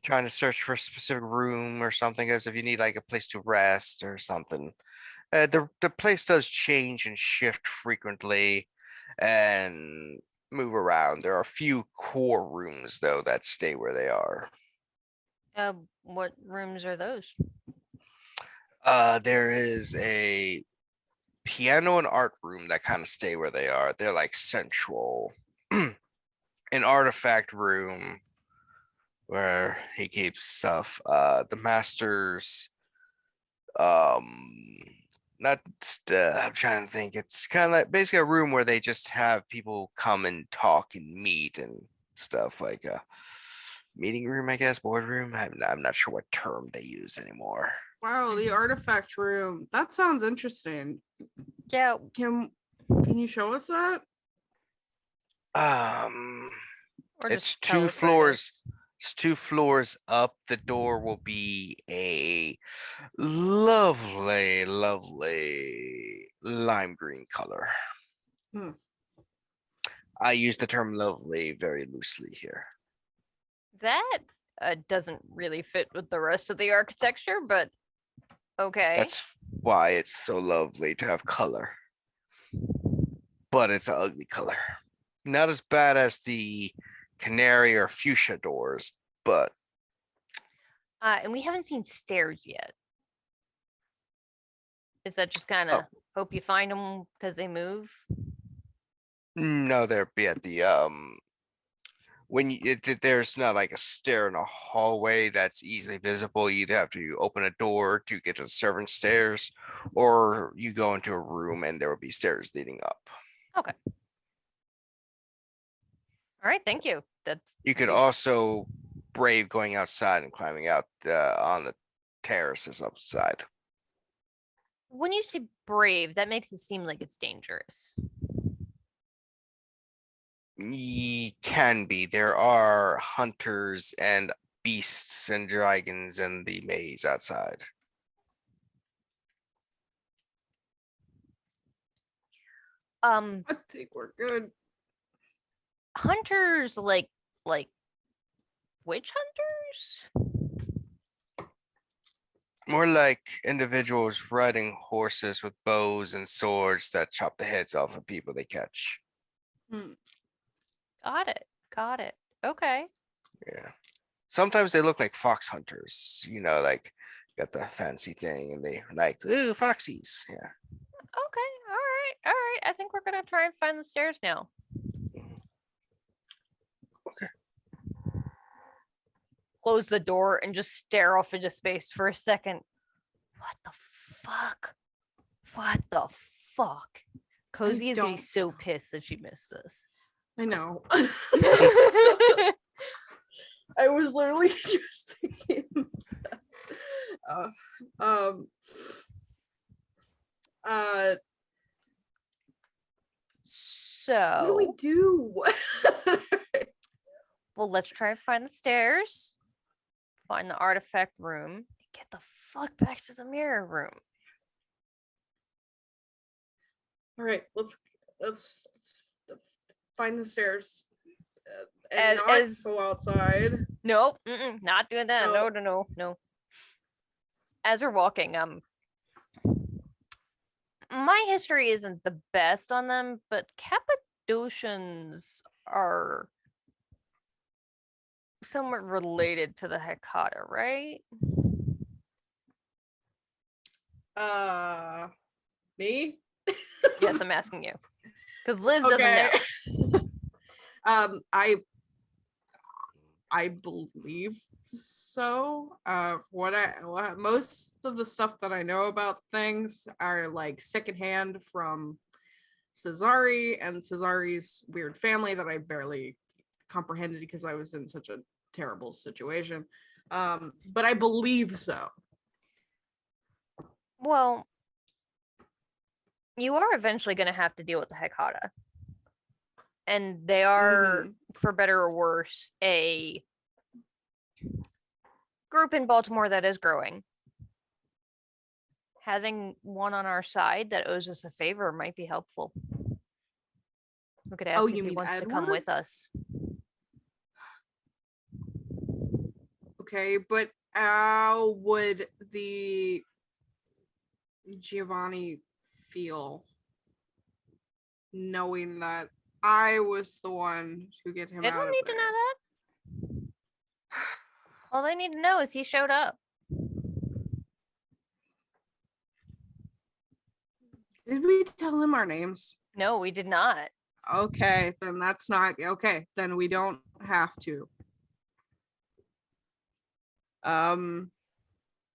trying to search for a specific room or something, as if you need like a place to rest or something. The place does change and shift frequently, and move around. There are a few core rooms though that stay where they are. What rooms are those? There is a piano and art room that kind of stay where they are. They're like central. An artifact room where he keeps stuff. The master's not I'm trying to think. It's kind of like basically a room where they just have people come and talk and meet and stuff, like a meeting room, I guess, boardroom. I'm not sure what term they use anymore. Wow, the artifact room. That sounds interesting. Yeah. Can you show us that? Or It's just tell 2 us where it floors. is. It's 2 floors up. The door will be a lovely, lovely lime green color. Hmm. I use the term lovely very loosely here. That doesn't really fit with the rest of the architecture, but okay. That's why it's so lovely to have color. But it's an ugly color. Not as bad as the canary or fuchsia doors, but And we haven't seen stairs yet. Is that just kind of hope you find them because they move? no, they'd be at the when there's not like a stair in a hallway that's easily visible. You'd have to open a door to get to the servant stairs, or you go into a room and there will be stairs leading up. Okay. All right, thank you. You could also brave going outside and climbing out on the terraces outside. When you say brave, that makes it seem like it's dangerous. Can be. There are hunters and beasts and dragons in the maze outside. I think we're good. Hunters like witch hunters? More like individuals riding horses with bows and swords that chop the heads off of people they catch. Got it. Got it. Okay. Yeah. Sometimes they look like fox hunters, like got the fancy thing and they like, ooh, foxies. Yeah. Okay. All right. All right. I think we're gonna try and find the stairs now. Okay. Close the door and just stare off into space for a second. What the fuck? What the fuck? Cozy is gonna be don't- so pissed that she missed this. I know. I was literally just thinking. So What do we do? well, let's try and find the stairs, find the artifact room, and get the fuck back to the mirror room. All right, let's find the stairs and not go outside. Nope, not doing that. No. No. As we're walking, my history isn't the best on them, but Cappadocians are somewhat related to the Hecata, right? Me? Yes, I'm asking you. Because Liz doesn't know. I believe so. Most of the stuff that I know about things are like secondhand from Cesare and Cesare's weird family that I barely comprehended because I was in such a terrible situation. But I believe so. Well, you are eventually going to have to deal with the Hecata. And they are, for better or worse, a group in Baltimore that is growing. Having one on our side that owes us a favor might be helpful. We could ask if he wants to come with us. Okay, but how would the Giovanni feel knowing that I was the one to get him They out don't of need there? to know that. All they need to know is he showed up. Did we tell him our names? No, we did not. Okay, then that's not okay. Then we don't have to.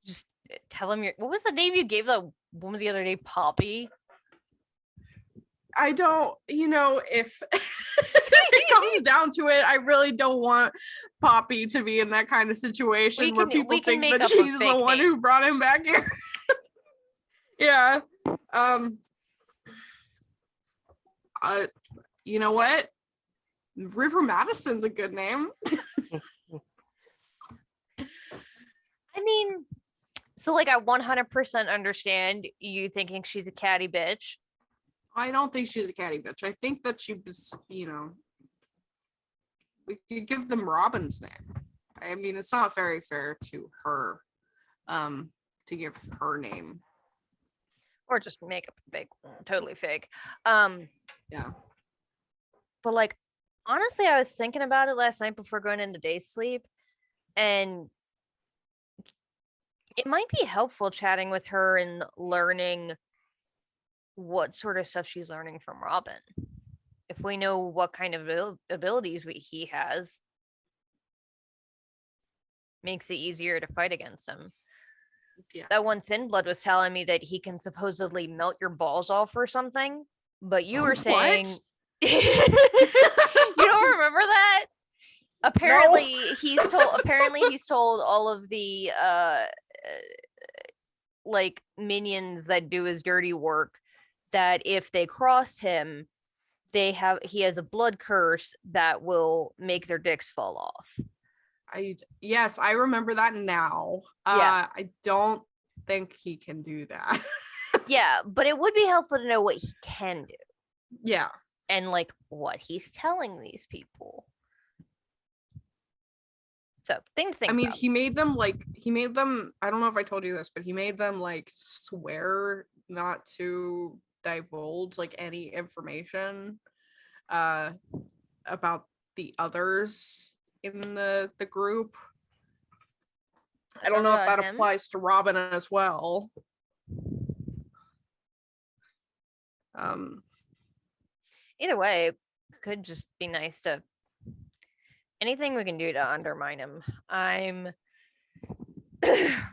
Just tell him your. What was the name you gave the woman the other day? Poppy. I don't, if it comes down to it, I really don't want Poppy to be in that kind of situation where people we can think make that up a she's the fake one name. who brought him back here. Yeah. You know what? River Madison's a good name. I mean, so like I 100% understand you thinking she's a catty bitch. I don't think she's a catty bitch. I think that she was, we could give them Robin's name. I mean, it's not very fair to her, to give her name. Or just make up a fake, totally fake. Yeah. But like, honestly, I was thinking about it last night before going into day sleep, and it might be helpful chatting with her and learning what sort of stuff she's learning from Robin. If we know what kind of abilities he has, makes it easier to fight against him. Yeah. That one Thin Blood was telling me that he can supposedly melt your balls off or something, but you were saying you don't remember that? Apparently he's told all of the like minions that do his dirty work that if they cross him, he has a blood curse that will make their dicks fall off. Yes, I remember that now. Yeah. I don't think he can do that. Yeah, but it would be helpful to know what he can do. Yeah. And like what he's telling these people. So thing to think I mean, about. he made them, I don't know if I told you this, but he made them like swear not to divulge like any information about the others in the group. I don't know if that applies to Robin as well. Either way, it could just be nice to anything we can do to undermine him. I'm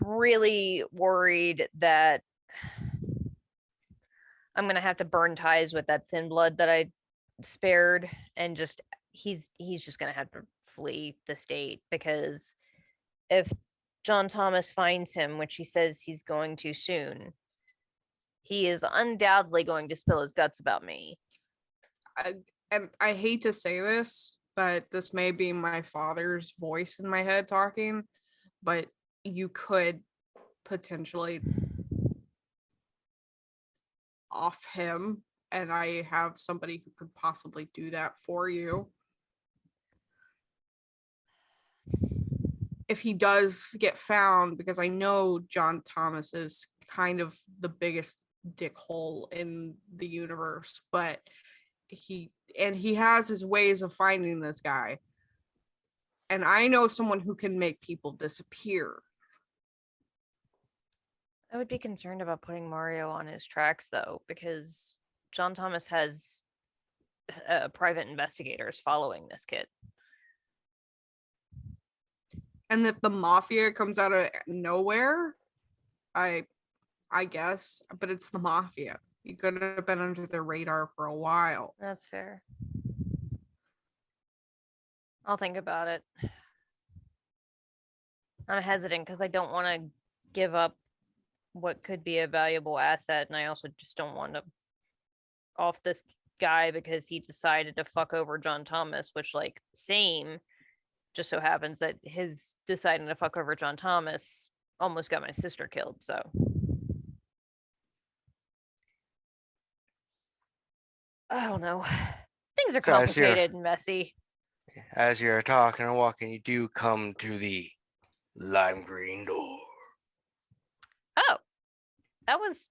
really worried that I'm gonna have to burn ties with that Thin Blood that I spared, and just he's just gonna have to flee the state, because if John Thomas finds him, which he says he's going to soon, he is undoubtedly going to spill his guts about me. And I hate to say this, but this may be my father's voice in my head talking, but you could potentially off him, and I have somebody who could possibly do that for you. If he does get found, because I know John Thomas is kind of the biggest dickhole in the universe, but he has his ways of finding this guy. And I know someone who can make people disappear. I would be concerned about putting Mario on his tracks, though, because John Thomas has private investigators following this kid. And if the mafia comes out of nowhere, I guess, but it's the mafia. You could have been under the radar for a while. That's fair. I'll think about it. I'm hesitant because I don't want to give up what could be a valuable asset, and I also just don't want to off this guy because he decided to fuck over John Thomas, which, like, same, just so happens that his deciding to fuck over John Thomas almost got my sister killed, so. I don't know. Things are complicated and messy. As you're talking and walking, you do come to the lime green door. Oh, that was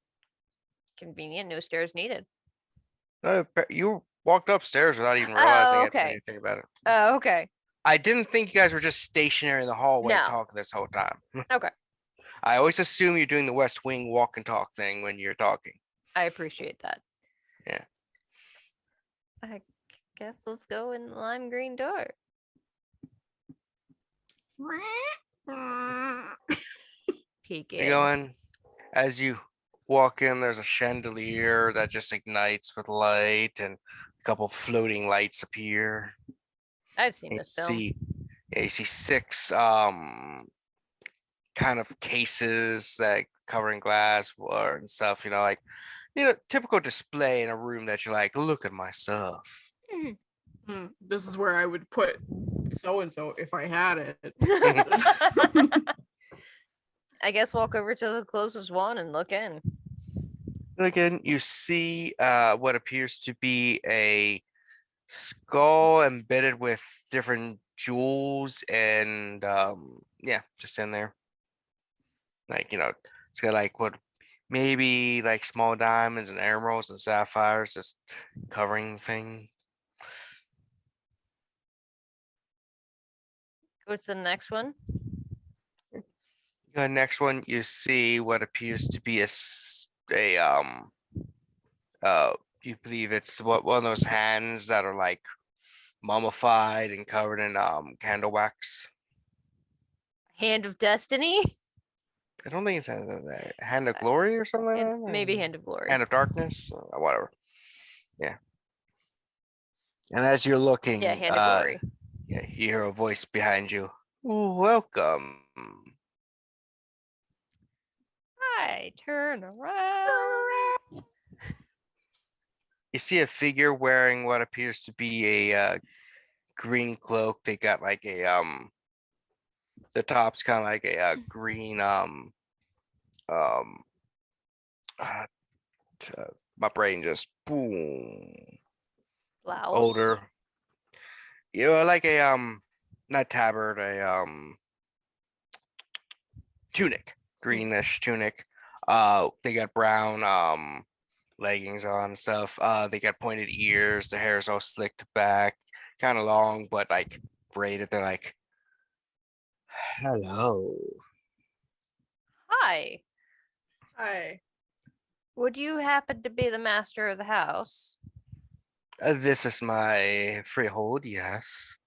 Convenient, no stairs needed. You walked upstairs without even realizing Oh, it. When okay. you think about it. Oh, okay. I didn't think you guys were just stationary in the hallway No. talking this whole time. Okay. I always assume you're doing the West Wing walk and talk thing when you're talking. I appreciate that. Yeah. I guess let's go in the lime green door. Peek You in. go in. As you walk in, there's a chandelier that just ignites with light, and a couple floating lights appear. I've seen You this film. you see six kind of cases that covering glass or and stuff, like typical display in a room that you're like, look at my stuff. This is where I would put so and so if I had it. I guess walk over to the closest one and look in. Again, you see what appears to be a skull embedded with different jewels and just in there. Like, it's got like what maybe like small diamonds and emeralds and sapphires just covering the thing. What's the next one? The next one, you see what appears to be you believe it's one of those hands that are like mummified and covered in candle wax. Hand of Destiny? I don't think it's hand of glory or something like that. Maybe or Hand of Glory. Hand of darkness, or whatever. Yeah. And as you're looking, Yeah, Hand of Glory. yeah, you hear a voice behind you. Welcome. I turn around. You see a figure wearing what appears to be a green cloak. They got like a the top's kind of like a green my brain just boom Blouse. older. Like a not tabard, a tunic, greenish tunic. They got brown leggings on and stuff. They got pointed ears. The hair's all slicked back, kind of long, but like braided. They're like, hello. Hi. Hi. Would you happen to be the master of the house? This is my freehold, yes.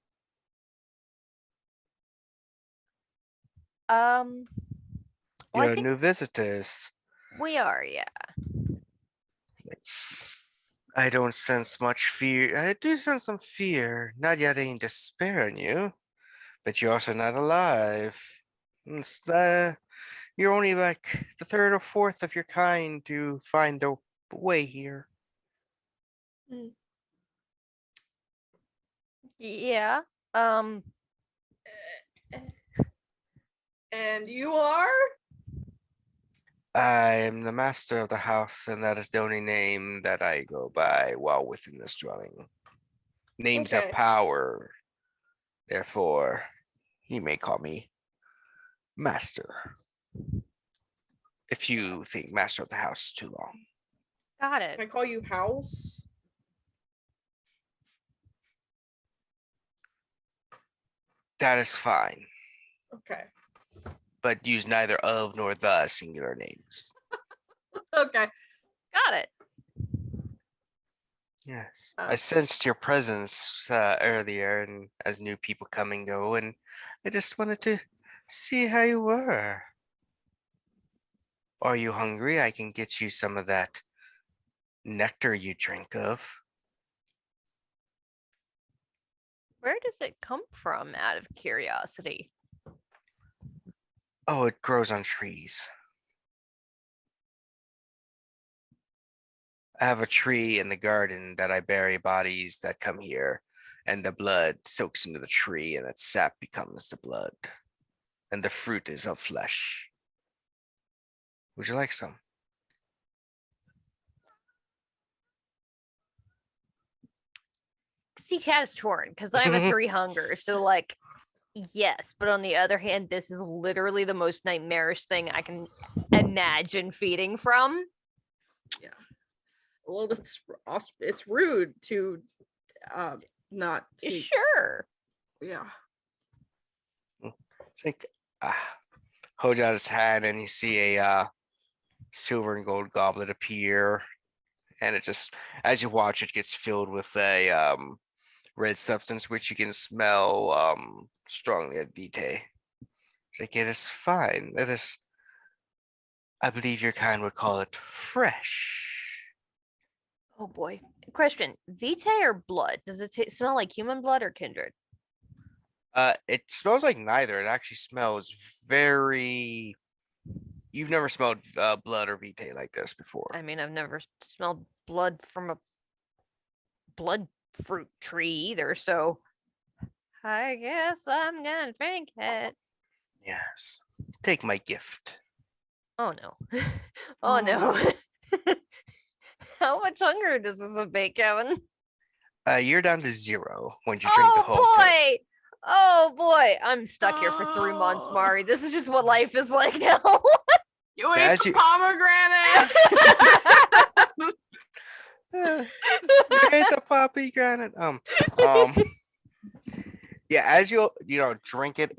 Well, I You're think new visitors. we are, yeah. I don't sense much fear. I do sense some fear, not yet any despair in you, but you're also not alive. It's, you're only like the third or fourth of your kind to find the way here. Yeah. And you are? I am the master of the house, and that is the only name that I go by while within this dwelling. Names have Okay. power. Therefore, he may call me master. If you think master of the house is too long. Got Can I it. call you House? That is fine, Okay. but use neither of nor the singular names. Okay. Got it. Yes. Oh. I sensed your presence earlier and as new people come and go, and I just wanted to see how you were. Are you hungry? I can get you some of that nectar you drink of. Where does it come from, out of curiosity? Oh, it grows on trees. I have a tree in the garden that I bury bodies that come here, and the blood soaks into the tree, and its sap becomes the blood, and the fruit is of flesh. Would you like some? See, cat is torn because I have a 3 hunger. So, like, yes. But on the other hand, this is literally the most nightmarish thing I can imagine feeding from. Well, it's rude to not take. Sure. Yeah. It's like holds out his hand, and you see a silver and gold goblet appear, and it just as you watch, it gets filled with a red substance, which you can smell strongly at Vitae. It's like it is fine. It is. I believe your kind would call it fresh. Oh boy. Question: Vitae or blood? Does it smell like human blood or kindred? It smells like neither. It actually smells very. You've never smelled blood or vitae like this before. I mean, I've never smelled blood from a blood fruit tree either, so I guess I'm gonna drink it. Yes. Take my gift. Oh no. Oh no. How much hunger does this abate, Kevin? You're down to 0 when you drink the Oh whole cup. boy! Oh boy! I'm stuck here for 3 months, Oh. Mari. This is just what life is like now. You Yeah, ate as the you- pomegranate. You ate the poppy granite. Yeah, as you drink it,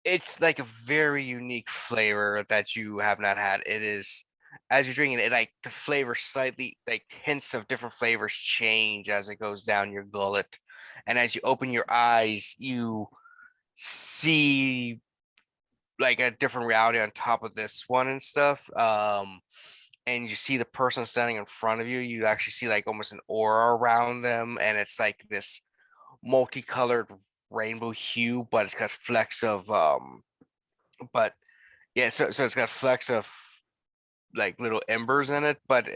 it's like a very unique flavor that you have not had. It is as you're drinking it, like the flavor slightly like hints of different flavors change as it goes down your gullet. And as you open your eyes, you see like a different reality on top of this one and stuff. And you see the person standing in front of you, you actually see like almost an aura around them, and it's like this multicolored rainbow hue, but it's got flecks of but yeah, so it's got flecks of like little embers in it, but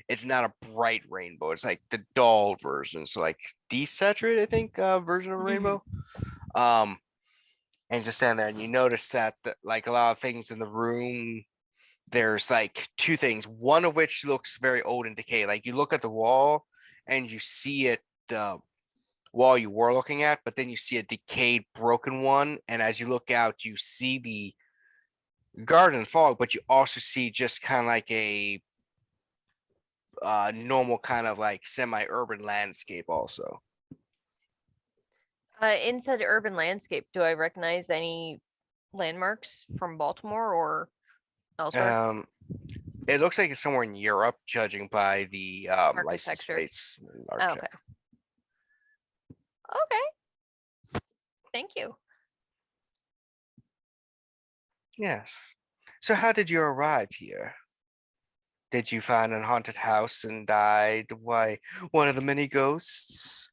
it's not a bright rainbow. It's like the dull version, so like desaturated, I think, version of a rainbow. And just stand there, and you notice that like a lot of things in the room, there's like 2 things, one of which looks very old and decayed. Like you look at the wall and you see it, the wall you were looking at, but then you see a decayed, broken one. And as you look out, you see the garden fog, but you also see just kind of like a normal kind of like semi-urban landscape also. Inside the urban landscape, do I recognize any landmarks from Baltimore or elsewhere? It looks like it's somewhere in Europe, judging by the license Architecture. plates. Oh, okay. Okay. Thank you. Yes. So how did you arrive here? Did you find a haunted house and died by one of the many ghosts?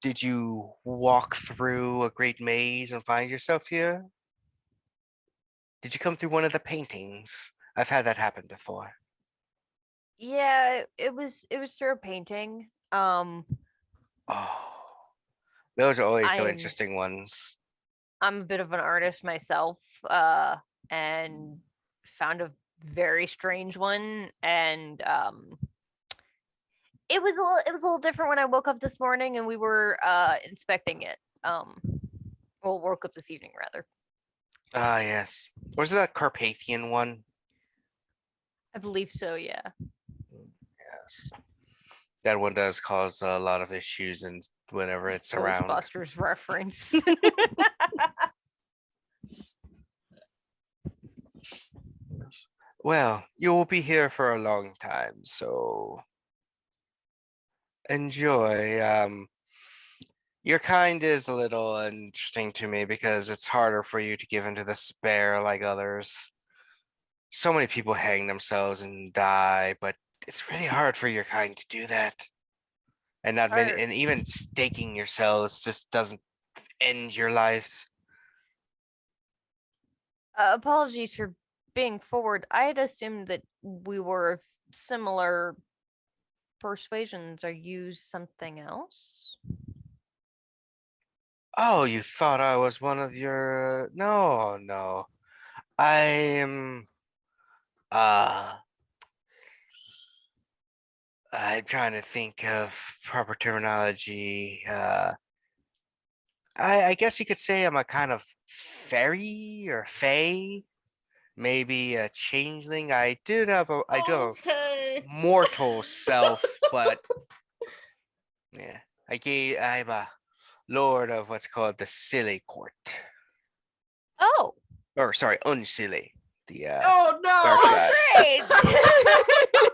Did you walk through a great maze and find yourself here? Did you come through one of the paintings? I've had that happen before. Yeah, it was through a painting. Oh, those are always the I'm- interesting ones. I'm a bit of an artist myself, and found a very strange one, and it was a little different when I woke up this morning and we were inspecting it. Well, woke up this evening rather. Ah, yes. Was it that Carpathian one? I believe so. Yeah. Yes. That one does cause a lot of issues, and whenever it's around. Ghostbusters reference. Well, you will be here for a long time, so enjoy. Your kind is a little interesting to me because it's harder for you to give into despair like others. So many people hang themselves and die, but it's really hard for your kind to do that. And not many, Hard. and even staking yourselves just doesn't end your lives. Apologies for being forward. I had assumed that we were of similar persuasions. Are you something else? Oh, you thought I was one of your no, no. I am uh I'm trying to think of proper terminology. I guess you could say I'm a kind of fairy or fae. maybe a changeling. I do have a Okay. mortal self, but yeah, I'm a lord of what's called the silly court, Oh, or sorry, unsilly. The Oh dark no. side. great.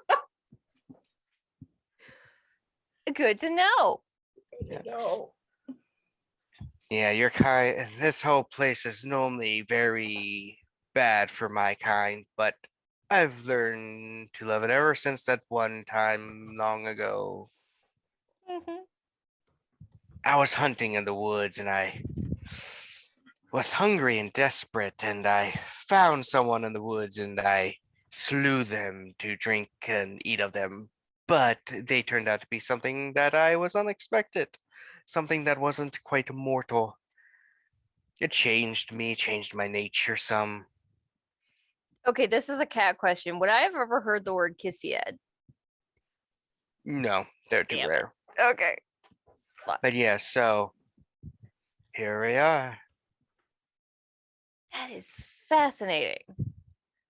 Good to know. Yes. No. Yeah, your kind. This whole place is normally very bad for my kind, but I've learned to love it ever since that one time long ago. Mhm. I was hunting in the woods and I was hungry and desperate, and I found someone in the woods and I slew them to drink and eat of them. But they turned out to be something that I was unexpected, something that wasn't quite mortal. It changed me, changed my nature some. Okay, this is a cat question. Would I have ever heard the word kissy-ed? No, they're too Damn it. rare. Okay. Fuck. But yeah, so here we are. That is fascinating.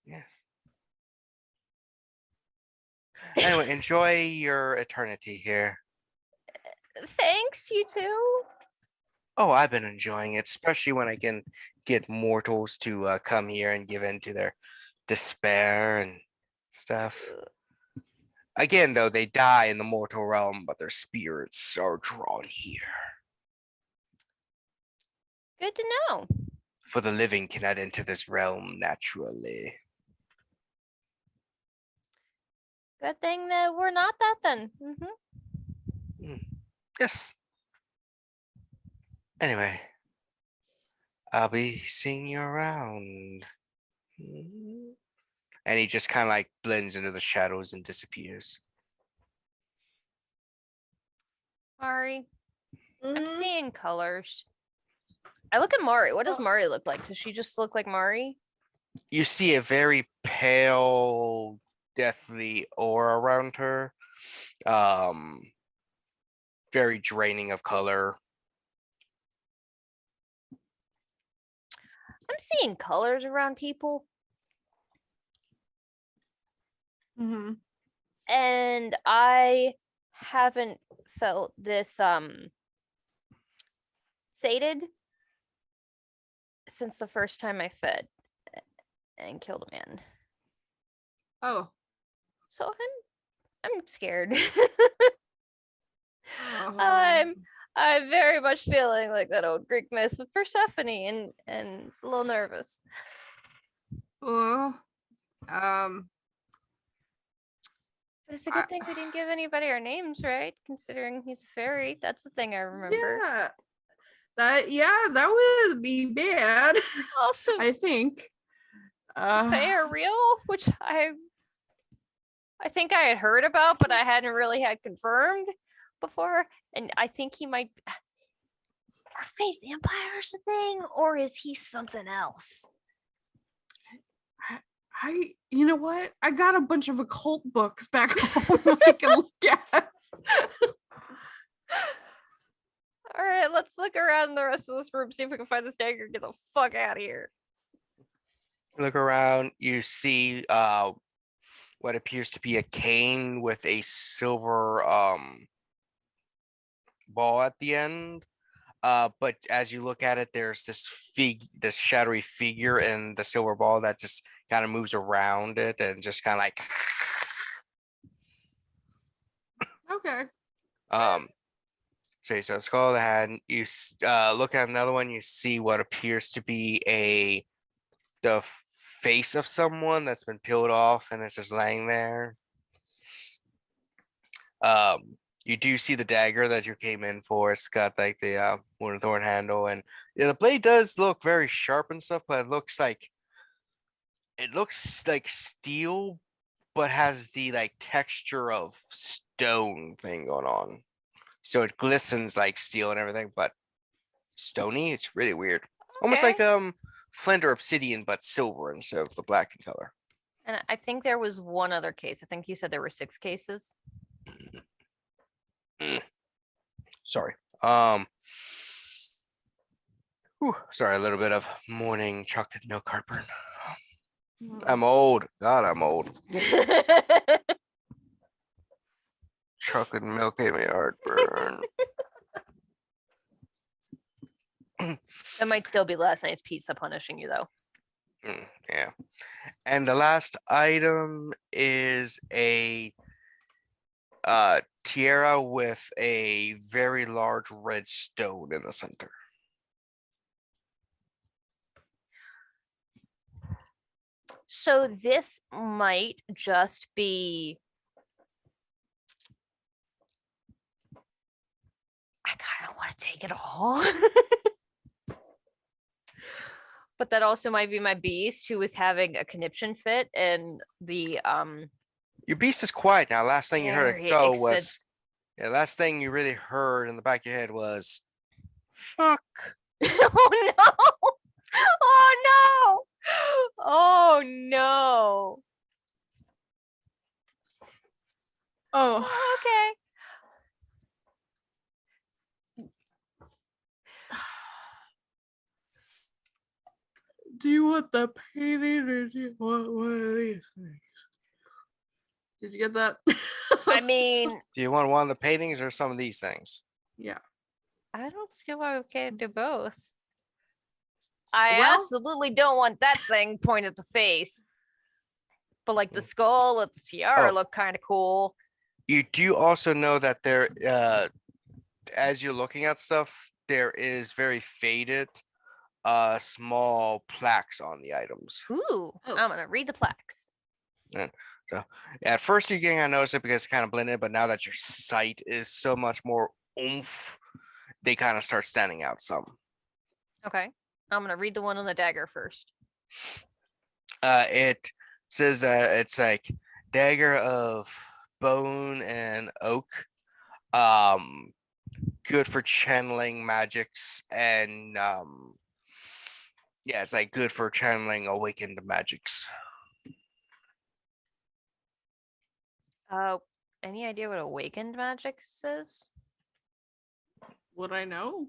Yes. Anyway, enjoy your eternity here. Thanks, you too. Oh, I've been enjoying it, especially when I can get mortals to come here and give in to their despair and stuff. Again, though, they die in the mortal realm, but their spirits are drawn here. Good to know. For the living cannot enter this realm naturally. Good thing that we're not that then. Yes. Anyway, I'll be seeing you around. And he just kind of like blends into the shadows and disappears. Mari, I'm Mhm. seeing colors. I look at Mari. What does Oh. Mari look like? Does she just look like Mari? You see a very pale, deathly aura around her. Very draining of color. I'm seeing colors around people. Mhm. And I haven't felt this sated since the first time I fed and killed a man. Oh. So I'm scared. Oh. I'm very much feeling like that old Greek myth with Persephone and a little nervous. Well, But it's a good thing we didn't give anybody our names, right? Considering he's a fairy. That's the thing I remember. That would be bad. Also, I think. Fae are real, which I think I had heard about, but I hadn't really had confirmed before. And I think he might. Are Fae vampires a thing, or is he something else? You know what? I got a bunch of occult books back home that I can look at. All right, let's look around the rest of this room, see if we can find this dagger. Get the fuck out of here. Look around, you see what appears to be a cane with a silver ball at the end. But as you look at it, there's this shadowy figure in the silver ball that just kind of moves around it and just kind of like Okay. so it's called the hand. You look at another one, you see what appears to be the face of someone that's been peeled off and it's just laying there. You do see the dagger that you came in for. It's got like the wooden thorn handle, and yeah, the blade does look very sharp and stuff, but it looks like steel, but has the like texture of stone thing going on. So it glistens like steel and everything, but stony. It's really weird. Almost like flint or obsidian, but silver instead of the black in color. And I think there was one other case. I think you said there were 6 cases. Sorry. Sorry, a little bit of morning chocolate milk heartburn. I'm old. God, I'm old. Chocolate milk gave me heartburn. That might still be last night's pizza punishing you, though. Yeah. And the last item is a tiara with a very large red stone in the center. So this might just be. I kind of want to take it all. But that also might be my beast who was having a conniption fit, and the Your beast is quiet now. Last thing you heard very it go expen- was last thing you really heard in the back of your head was fuck. Oh no! Oh no! Oh no! Oh, Okay. do you want the painting or do you want one of these things? Did you get that? I mean, Do you want one of the paintings or some of these things? yeah. I don't see why we can't do both. I Well- absolutely don't want that thing pointed at the face. But like the skull and the tiara Oh. look kind of cool. You do also know that there as you're looking at stuff, there is very faded small plaques on the items. Ooh, I'm gonna read the plaques. At first you can't notice it because it's kind of blended, but now that your sight is so much more oomph, they kind of start standing out some. Okay. I'm gonna read the one on the dagger first. It says that it's like dagger of bone and oak. Good for channeling magics and yeah, it's like good for channeling awakened magics. Any idea what awakened magic is? Would I know?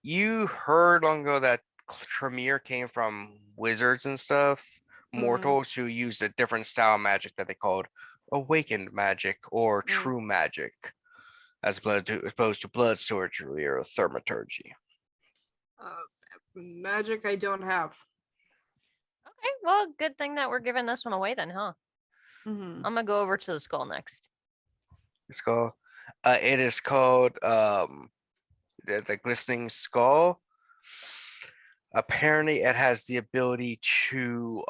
You heard long ago that Tremere came from wizards and stuff, mortals who used a different style of magic that they called awakened magic or true magic, as opposed to blood surgery or thaumaturgy. Magic I don't have. Okay, well, good thing that we're giving this one away then, huh? Mm-hmm. I'm gonna go over to the skull next. It's called. It is called the glistening skull. Apparently, it has the ability to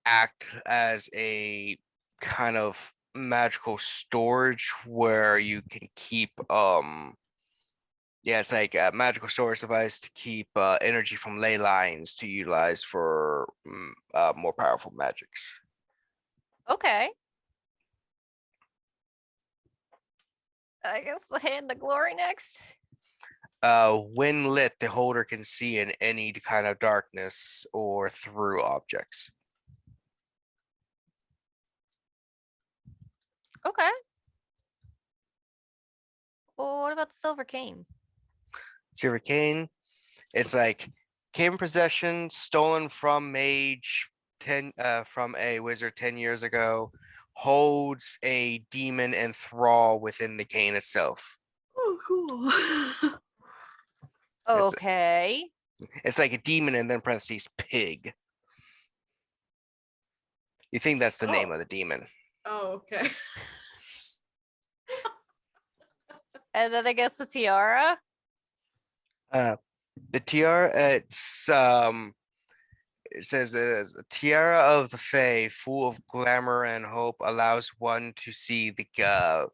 act as a kind of magical storage where you can keep yeah, it's like a magical storage device to keep energy from ley lines to utilize for more powerful magics. Okay. I guess the hand of glory next. When lit, the holder can see in any kind of darkness or through objects. Okay. Well, what about the silver cane? Silver cane, it's like came possession stolen from mage from a wizard 10 years ago, holds a demon enthrall within the cane itself. Oh, cool. Okay. It's like a demon and then parentheses pig. You think that's the name of the demon? Oh, okay. And then I guess the tiara. The tiara, it says it is a tiara of the Fae, full of glamour and hope, allows one to see the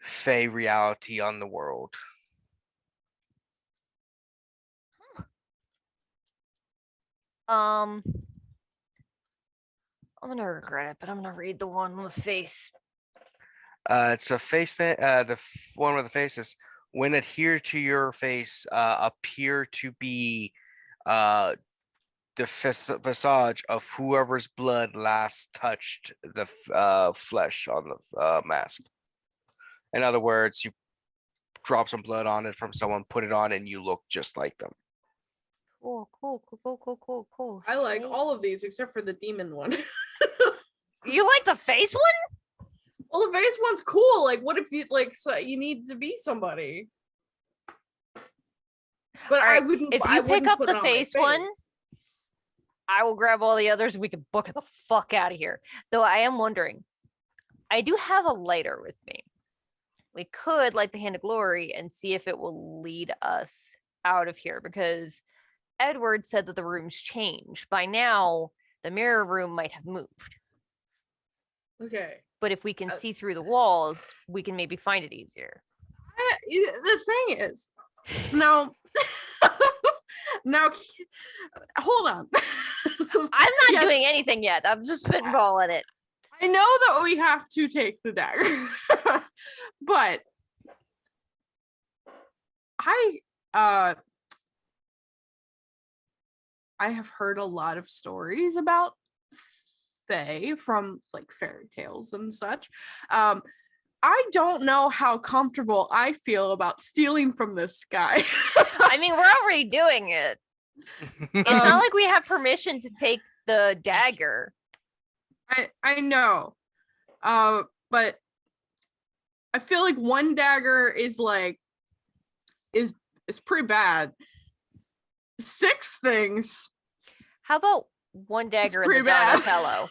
Fae reality on the world. I'm gonna regret it, but I'm gonna read the one on the face. It's a face thing. One with the faces, when adhere to your face, appear to be the visage of whoever's blood last touched the flesh on the mask. In other words, you drop some blood on it from someone, put it on, and you look just like them. Cool. I like Okay. all of these except for the demon one. You like the face one? Well, the face one's cool. Like, what if you like? So you need to be somebody. But I Alright, wouldn't. If I you pick wouldn't up put the it on my face one, face. I will grab all the others and we can book it the fuck out of here. Though I am wondering, I do have a lighter with me. We could light the Hand of Glory and see if it will lead us out of here because Edward said that the room's changed. By now, the mirror room might have moved. Okay. But if we can see through the walls, we can maybe find it easier. The thing is, now, now, hold on. I'm not Yes. doing anything yet. I'm just spitballing it. I know that we have to take the dagger, but I have heard a lot of stories about Fae from like fairy tales and such. I don't know how comfortable I feel about stealing from this guy. I mean, we're already doing it. It's not like we have permission to take the dagger. I know. But I feel like one dagger is pretty bad. 6 things. How about one dagger in pretty the bad. Donatello?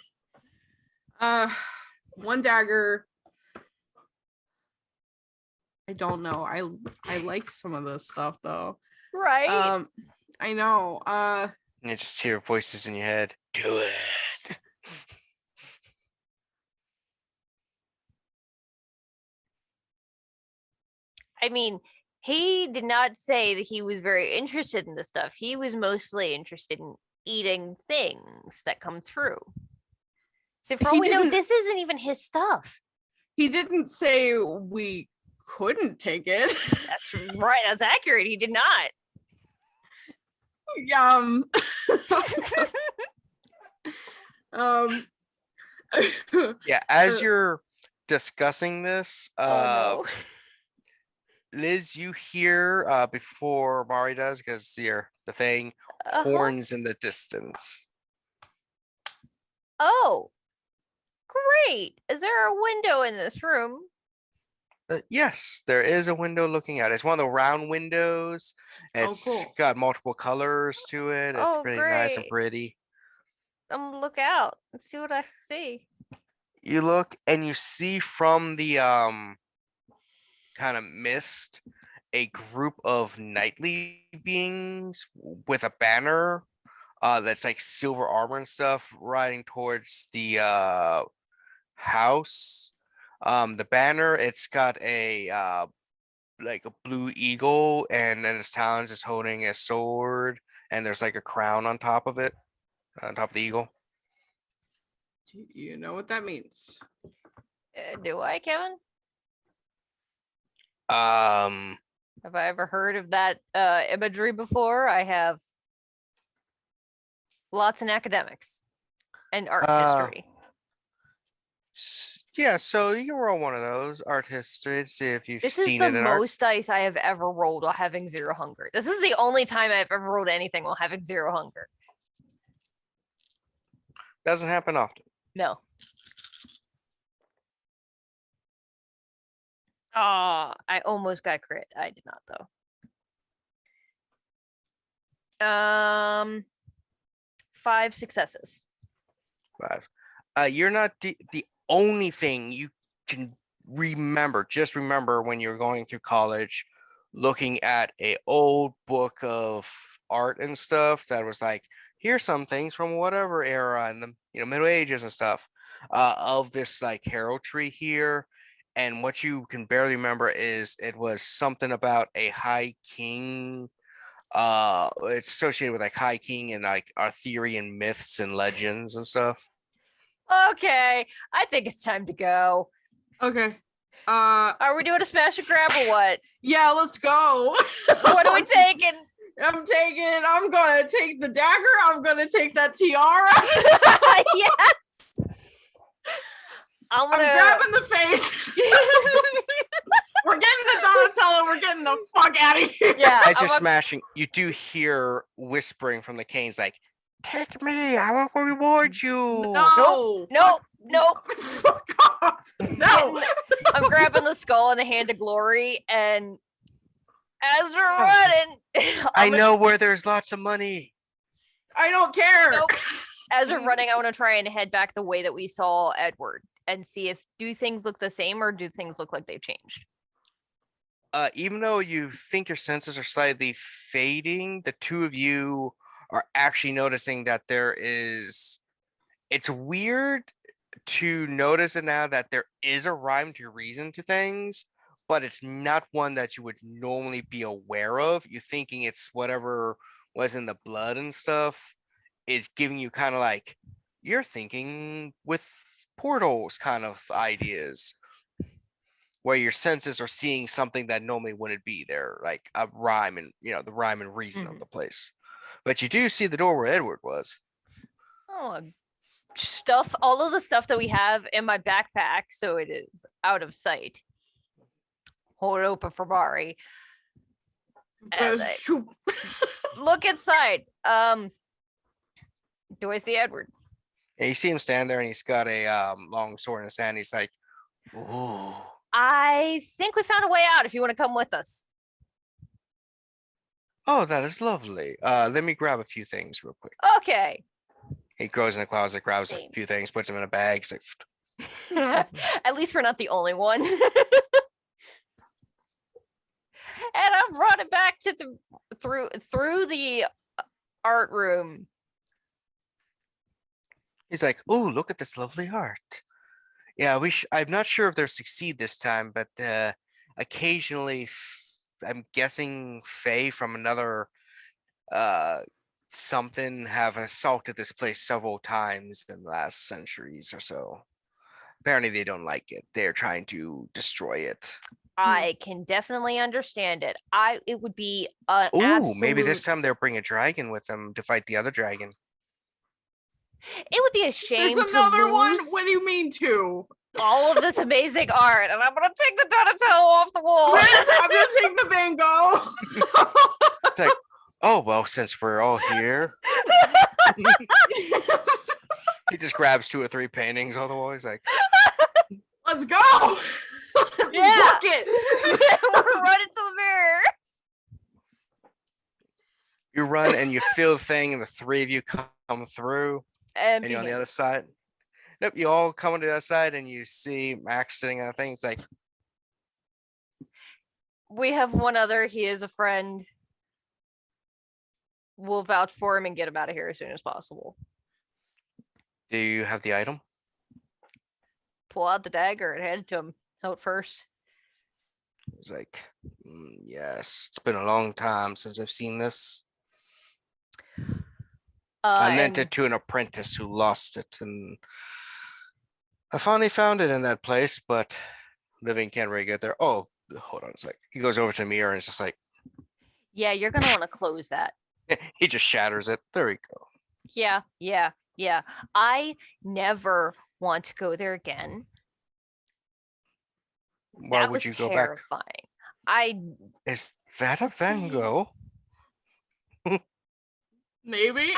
One dagger. I don't know. I like some of this stuff though. Right? I know. You just hear voices in your head. Do it. I mean, he did not say that he was very interested in this stuff. He was mostly interested in eating things that come through. So for all we know, this isn't even his stuff. He didn't say we couldn't take it. That's right. That's accurate. He did not. Yeah, as you're discussing this, Oh, no. Liz, you hear before Mari does, because you're the thing, horns in the distance. Oh, great. Is there a window in this room? Yes, there is a window looking out. It's one of the round windows. It's cool. got multiple colors to it. It's Oh, really nice and great. pretty. Look out and see what I see. You look and you see from the kind of mist a group of knightly beings with a banner that's like silver armor and stuff riding towards the house. The banner, it's got a like a blue eagle, and then its talons is holding a sword, and there's like a crown on top of it, on top of the eagle. Do you know what that means? Do I, Kevin? Have I ever heard of that imagery before? I have lots in academics and art history. Yeah, so you can roll one of those art history to see if you've This is seen the it in art. most dice I have ever rolled while having 0 hunger. This is the only time I've ever rolled anything while having 0 hunger. Doesn't happen often. No. Oh, I almost got crit. I did not though. 5 successes. 5. You're not the only thing you can remember. Just remember when you're going through college, looking at a old book of art and stuff that was like, here's some things from whatever era in the Middle Ages and stuff of this like heraldry here. And what you can barely remember is it was something about a high king. It's associated with like high king and like Arthurian myths and legends and stuff. Okay, I think it's time to go. Okay. Are we doing a smash and grab or what? Yeah, let's go. What are we taking? I'm gonna take the dagger. I'm gonna take that tiara. Yes. I'm grabbing the face. We're getting the Donatello we're getting the fuck out of here. Yeah. As you're I'm smashing, you do hear whispering from the canes like, "Take me, I will reward you." No. Nope. Nope. Fuck off. No. I'm grabbing the skull in the hand of glory, and as we're running, I I'm know where there's lots of money. I don't care. Nope. As we're running, I want to try and head back the way that we saw Edward and see if do things look the same or do things look like they've changed. Even though you think your senses are slightly fading, the two of you are actually noticing that it's weird to notice it now that there is a rhyme to reason to things, but it's not one that you would normally be aware of. You're thinking it's whatever was in the blood and stuff is giving you kind of like you're thinking with portals kind of ideas where your senses are seeing something that normally wouldn't be there, like a rhyme and the rhyme and reason of the place. But you do see the door where Edward was. Oh, all of the stuff that we have in my backpack, so it is out of sight. Hold it open for Bari. And I look inside. Do I see Edward? Yeah, you see him stand there and he's got a long sword in his hand. He's like, "Ooh." I think we found a way out if you want to come with us. Oh, that is lovely. Let me grab a few things real quick. Okay. He goes in the closet, grabs a Same. few things, puts them in a bag. He's like, At least we're not the only one. And I'm running back to the through the art room. he's like, "Oh, look at this lovely art." Yeah, I'm not sure if they'll succeed this time, but occasionally, I'm guessing Fae from another something have assaulted this place several times in the last centuries or so. Apparently, they don't like it. They're trying to destroy it. I can definitely understand it. It would be an Oh, maybe this absolute- time they'll bring a dragon with them to fight the other dragon. It would be a shame There's to another one. lose What do you mean two? all of this amazing art, and I'm gonna take the Donatello off the wall. I'm gonna take the Van Gogh. It's like, oh well, since we're all here, he just grabs 2 or 3 paintings on the wall. He's like, Let's go. Yeah. Book it. We're running to the mirror. you run and you feel the thing, and the 3 of you come through, and you're on the Empty-handed. other side. Nope, you all come on the other side, and you see Max sitting on the thing. It's like, We have one other. He is a friend. We'll vouch for him and get him out of here as soon as possible. do you have the item? Pull out the dagger and hand it to him. Out first. He's like, yes, it's been a long time since I've seen this. I lent And it to an apprentice who lost it, and I finally found it in that place, but living can't really get there. Oh, hold on a sec. He goes over to the mirror and it's just like, yeah, you're gonna want to close that. he just shatters it. There we go. Yeah. I never want to go there again. Why That would was you go back? terrifying. Is that a Van Gogh? Maybe.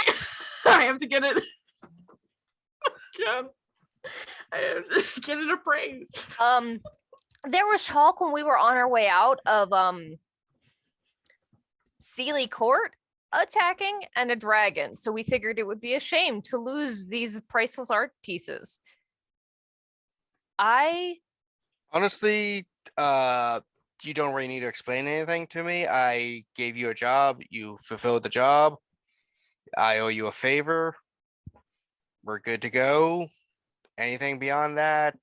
I have to get it. Again. I have to get it appraised. There was talk when we were on our way out of Sealy Court attacking and a dragon. So we figured it would be a shame to lose these priceless art pieces. Honestly, you don't really need to explain anything to me. I gave you a job. You fulfilled the job. I owe you a favor. We're good to go. Anything beyond that,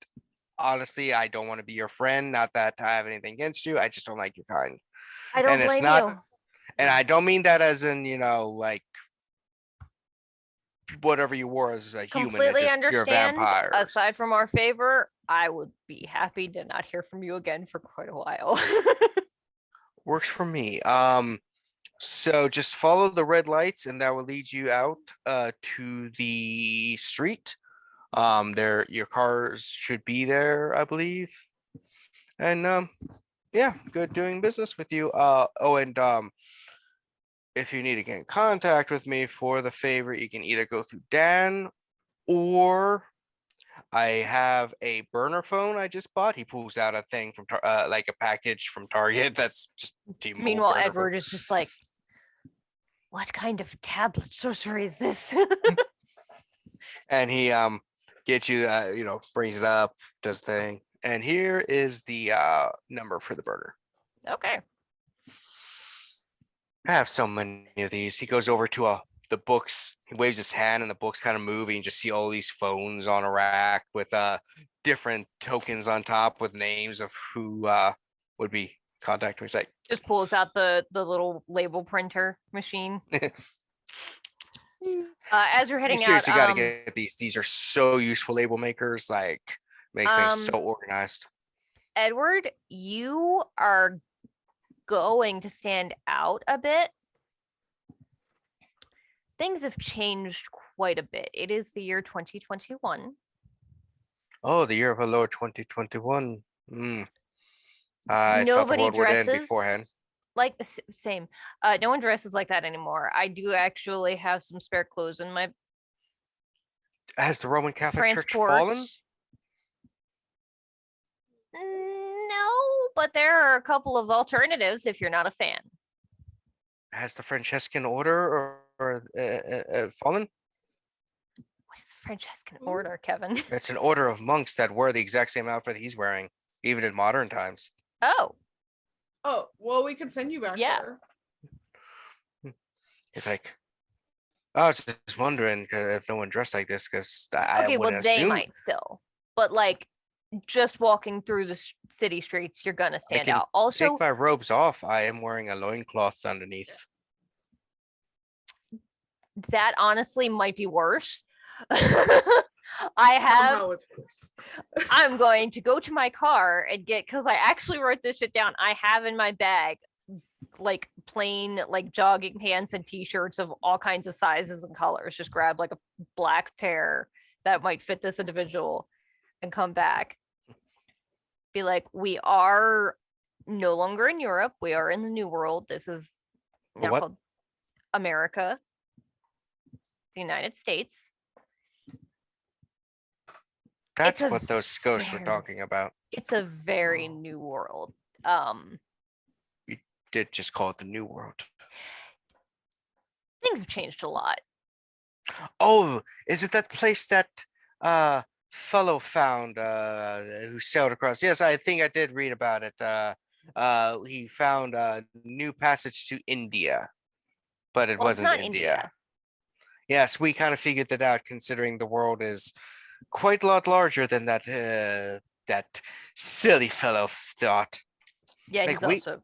honestly, I don't want to be your friend. Not that I have anything against you. I just don't like your kind. I don't And it's blame not- you. And I don't mean that as in, like whatever you were as a human. It's Completely just you're a understand. vampire. Aside from our favor, I would be happy to not hear from you again for quite a while. Works for me. So just follow the red lights and that will lead you out to the street. Your cars should be there, I believe. And Yeah, good doing business with you. Oh, and if you need to get in contact with me for the favor, you can either go through Dan or I have a burner phone I just bought. He pulls out a thing from like a package from Target that's just T-Mobile Meanwhile, burner phone. Edward is just like, what kind of tablet sorcery is this? And he gets you brings it up, does thing. And here is the number for the burner. Okay. I have so many of these. He goes over to the books. He waves his hand, and the books kind of move, and you just see all these phones on a rack with different tokens on top with names of who would be contacting. He's like, Just pulls out the little label printer machine. As you're you heading out, seriously got to get these. These are so useful label makers. Like, makes things so organized. Edward, you are going to stand out a bit. Things have changed quite a bit. It is the year 2021. Oh, the year of our Lord 2021. I thought the Nobody world would end dresses beforehand. like the same. No one dresses like that anymore. I do actually have some spare clothes in my Has the Roman Catholic Church transport. fallen? No, but there are a couple of alternatives if you're not a fan. Has the Franciscan order or fallen? What is the Franciscan order, Kevin? It's an order of monks that wear the exact same outfit he's wearing, even in modern times. Oh, Oh, well, we could send you back Yeah. there. He's like, I was just wondering if no one dressed like this, because I okay. Well, wouldn't they assume. might still, but like just walking through the city streets, you're gonna stand can out. Also, Take my robes off. I am wearing a loincloth underneath. that honestly might be worse. I have. Somehow it's worse. I'm going to go to my car and get, because I actually wrote this shit down. I have in my bag like plain like jogging pants and t-shirts of all kinds of sizes and colors. Just grab like a black pair that might fit this individual and come back. Be like, we are no longer in Europe. We are in the New World. This is now What? called America, the United States. That's a what those Scots were very- talking about. It's a very new world. Did just call it the New World. Things have changed a lot. Oh, is it that place that fellow found who sailed across? Yes, I think I did read about it. He found a new passage to India, but it Well, it's wasn't not India. India. Yes, we kind of figured that out, considering the world is quite a lot larger than that that silly fellow thought. Yeah, Like, he's also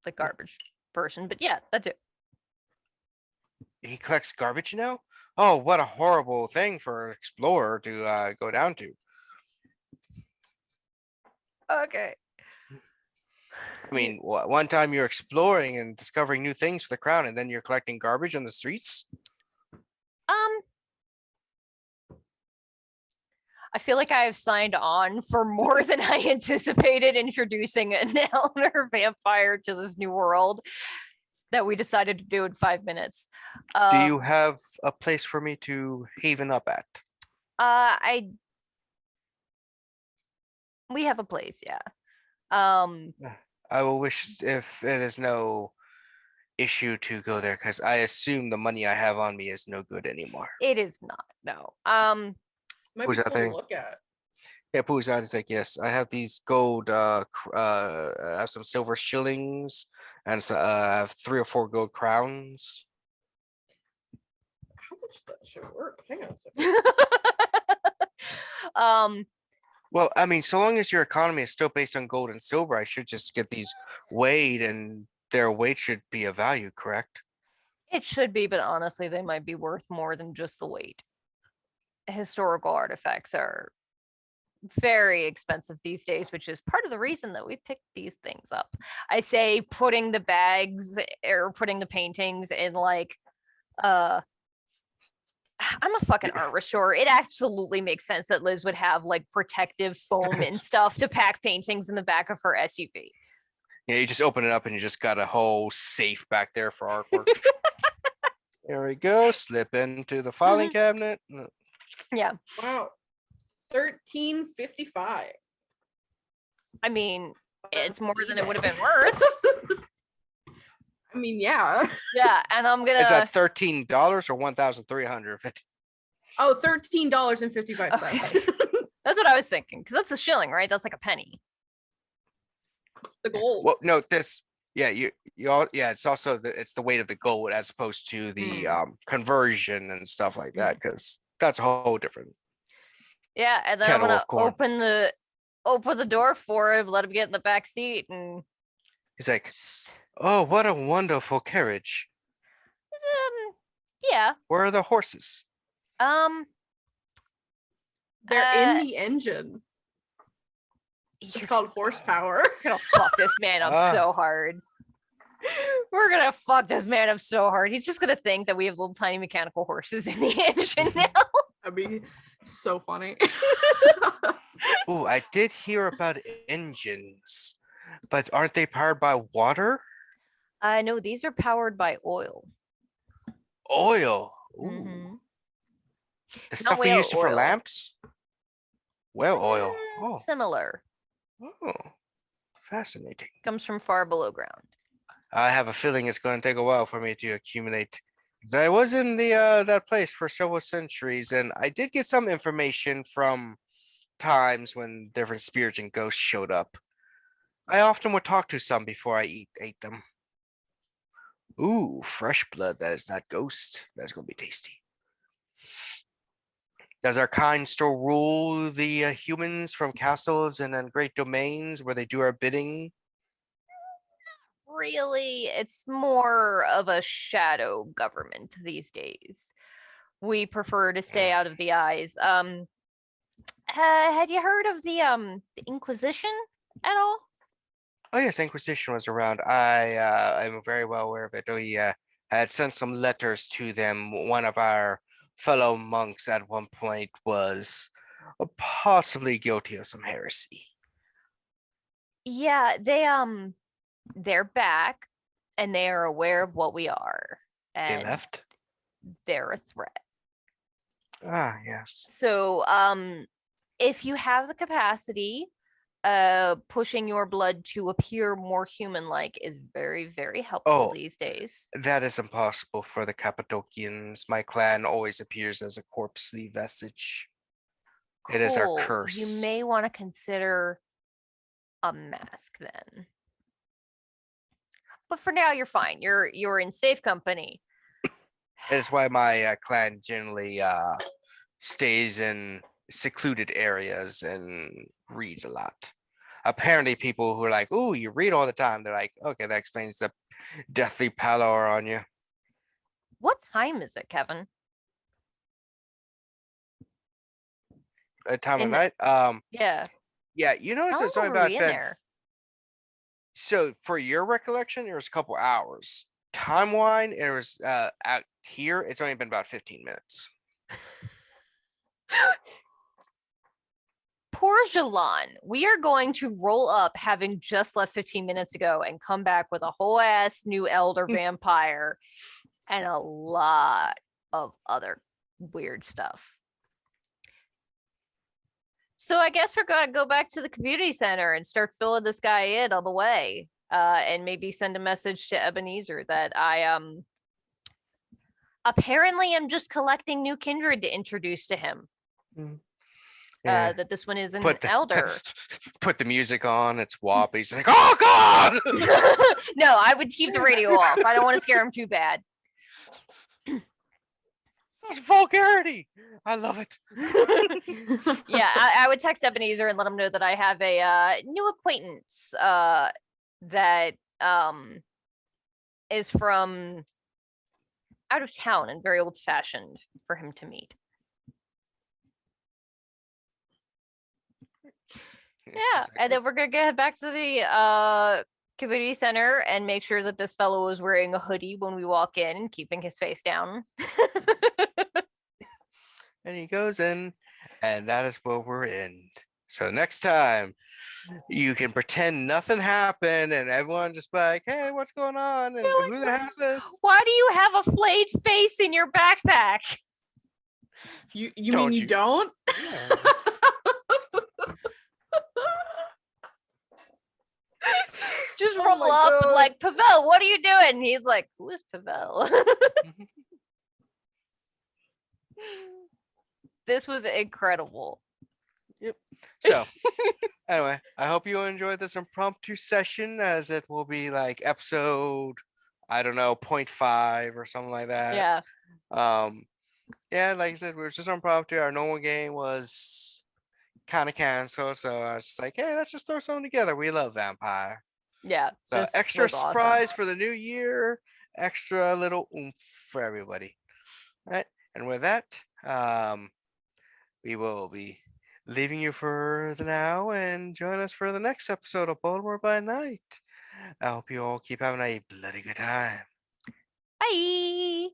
the garbage person, but yeah, that's it. He collects garbage now? Oh, what a horrible thing for an explorer to go down to. Okay. I mean, one time you're exploring and discovering new things for the crown, and then you're collecting garbage on the streets? I feel like I have signed on for more than I anticipated introducing an elder vampire to this new world that we decided to do in 5 minutes. Do you have a place for me to haven up at? We have a place, yeah. I will wish if it is no issue to go there, because I assume the money I have on me is no good anymore. It is not, no. Might Who's be that cool to thing? look at. Yeah, pulls out. It's like, yes, I have these gold. I have some silver shillings, and so, I have 3 or 4 gold crowns. How much that should work? Hang on a second. Well, I mean, so long as your economy is still based on gold and silver, I should just get these weighed, and their weight should be of value, correct? It should be, but honestly, they might be worth more than just the weight. Historical artifacts are very expensive these days, which is part of the reason that we picked these things up. I say putting the bags or putting the paintings in like I'm a fucking art restorer. It absolutely makes sense that Liz would have like protective foam and stuff to pack paintings in the back of her SUV. Yeah, you just open it up and you just got a whole safe back there for artwork. There we go. Slip into the filing cabinet. Yeah. Wow. 13.55. I mean, it's more than it would have been worth. I mean, yeah. Yeah, and I'm gonna. Is that $13 or 1,350? Oh, $13.55. Okay. That's what I was thinking, because that's a shilling, right? That's like a penny. The gold. Well, no, this. Yeah, you all. Yeah, it's also it's the weight of the gold as opposed to the conversion and stuff like that, because that's a whole different. Yeah, and then I'm Kettle gonna of corn. open the door for him, let him get in the back seat, and He's like, "Oh, what a wonderful carriage! yeah. Where are the horses?" They're in the engine. You're It's called horsepower. gonna fuck this man up so hard. We're gonna fuck this man up so hard. He's just gonna think that we have little tiny mechanical horses in the engine now. That'd be so funny. Oh, I did hear about engines, but aren't they powered by water? No, these are powered by oil. Oil. Ooh. Mhm. The stuff we whale used for oil. lamps? Well, oil. Oh, Similar. oh, fascinating. Comes from far below ground. I have a feeling it's going to take a while for me to accumulate. 'Cause I was in the that place for several centuries, and I did get some information from times when different spirits and ghosts showed up. I often would talk to some before I ate them. Ooh, fresh blood. That is not ghost. That's going to be tasty. Does our kind still rule the humans from castles and then great domains where they do our bidding? Really, it's more of a shadow government these days. We prefer to stay out of the eyes. Had you heard of the Inquisition at all? Oh yes, Inquisition was around. I am very well aware of it. We had sent some letters to them. One of our fellow monks at one point was possibly guilty of some heresy. Yeah, they're back and they are aware of what we are. They And left. they're a threat. Ah yes. So if you have the capacity, pushing your blood to appear more human-like is very, very helpful Oh. these days. That is impossible for the Cappadocians. My clan always appears as a corpsely vestige. It is our Cool. curse. You may want to consider a mask then. But for now, you're fine. You're in safe company. It is why my clan generally stays in secluded areas and reads a lot. Apparently, people who are like, "Oh, you read all the time," they're like, "Okay, that explains the deathly pallor on you." What time is it, Kevin? At time of In the- night. Yeah. Yeah, you notice How it's long only were about we in been. there? So for your recollection, it was a couple hours. Time wise, it was out here. It's only been about 15 minutes. Poor Jalan. We are going to roll up having just left 15 minutes ago and come back with a whole ass new elder vampire and a lot of other weird stuff. So I guess we're going to go back to the community center and start filling this guy in all the way. And maybe send a message to Ebenezer that I apparently am just collecting new kindred to introduce to him. Yeah. That this one is an Put the elder. put the music on. It's wobbly. He's like, "Oh God!" No, I would keep the radio off. I don't want to scare him too bad. Such vulgarity. I love it. Yeah, I would text Ebenezer and let him know that I have a new acquaintance that is from out of town and very old fashioned for him to meet. Yeah, and then we're gonna head back to the community center and make sure that this fellow is wearing a hoodie when we walk in and keeping his face down. and he goes in, and that is where we're in. So next time, you can pretend nothing happened, and everyone just be like, "Hey, what's going on? And You're like, who the heck is this?" Why do you have a flayed face in your backpack? You mean Don't you you? don't? Yeah. Just Oh roll my up and God. like, Pavel, what are you doing? And he's like, who is Pavel? This was incredible. So anyway, I hope you enjoyed this impromptu session, as it will be like episode, I don't know, 0.5 or something like that. Yeah. Yeah, like I said, we were just impromptu. Our normal game was kind of canceled, so I was just like, hey, let's just throw something together. We love Vampire. Yeah. So This extra was awesome. surprise for the new year, extra little oomph for everybody. All right. And with that, we will be leaving you for the now, and join us for the next episode of Baltimore by Night. I hope you all keep having a bloody good time. Bye.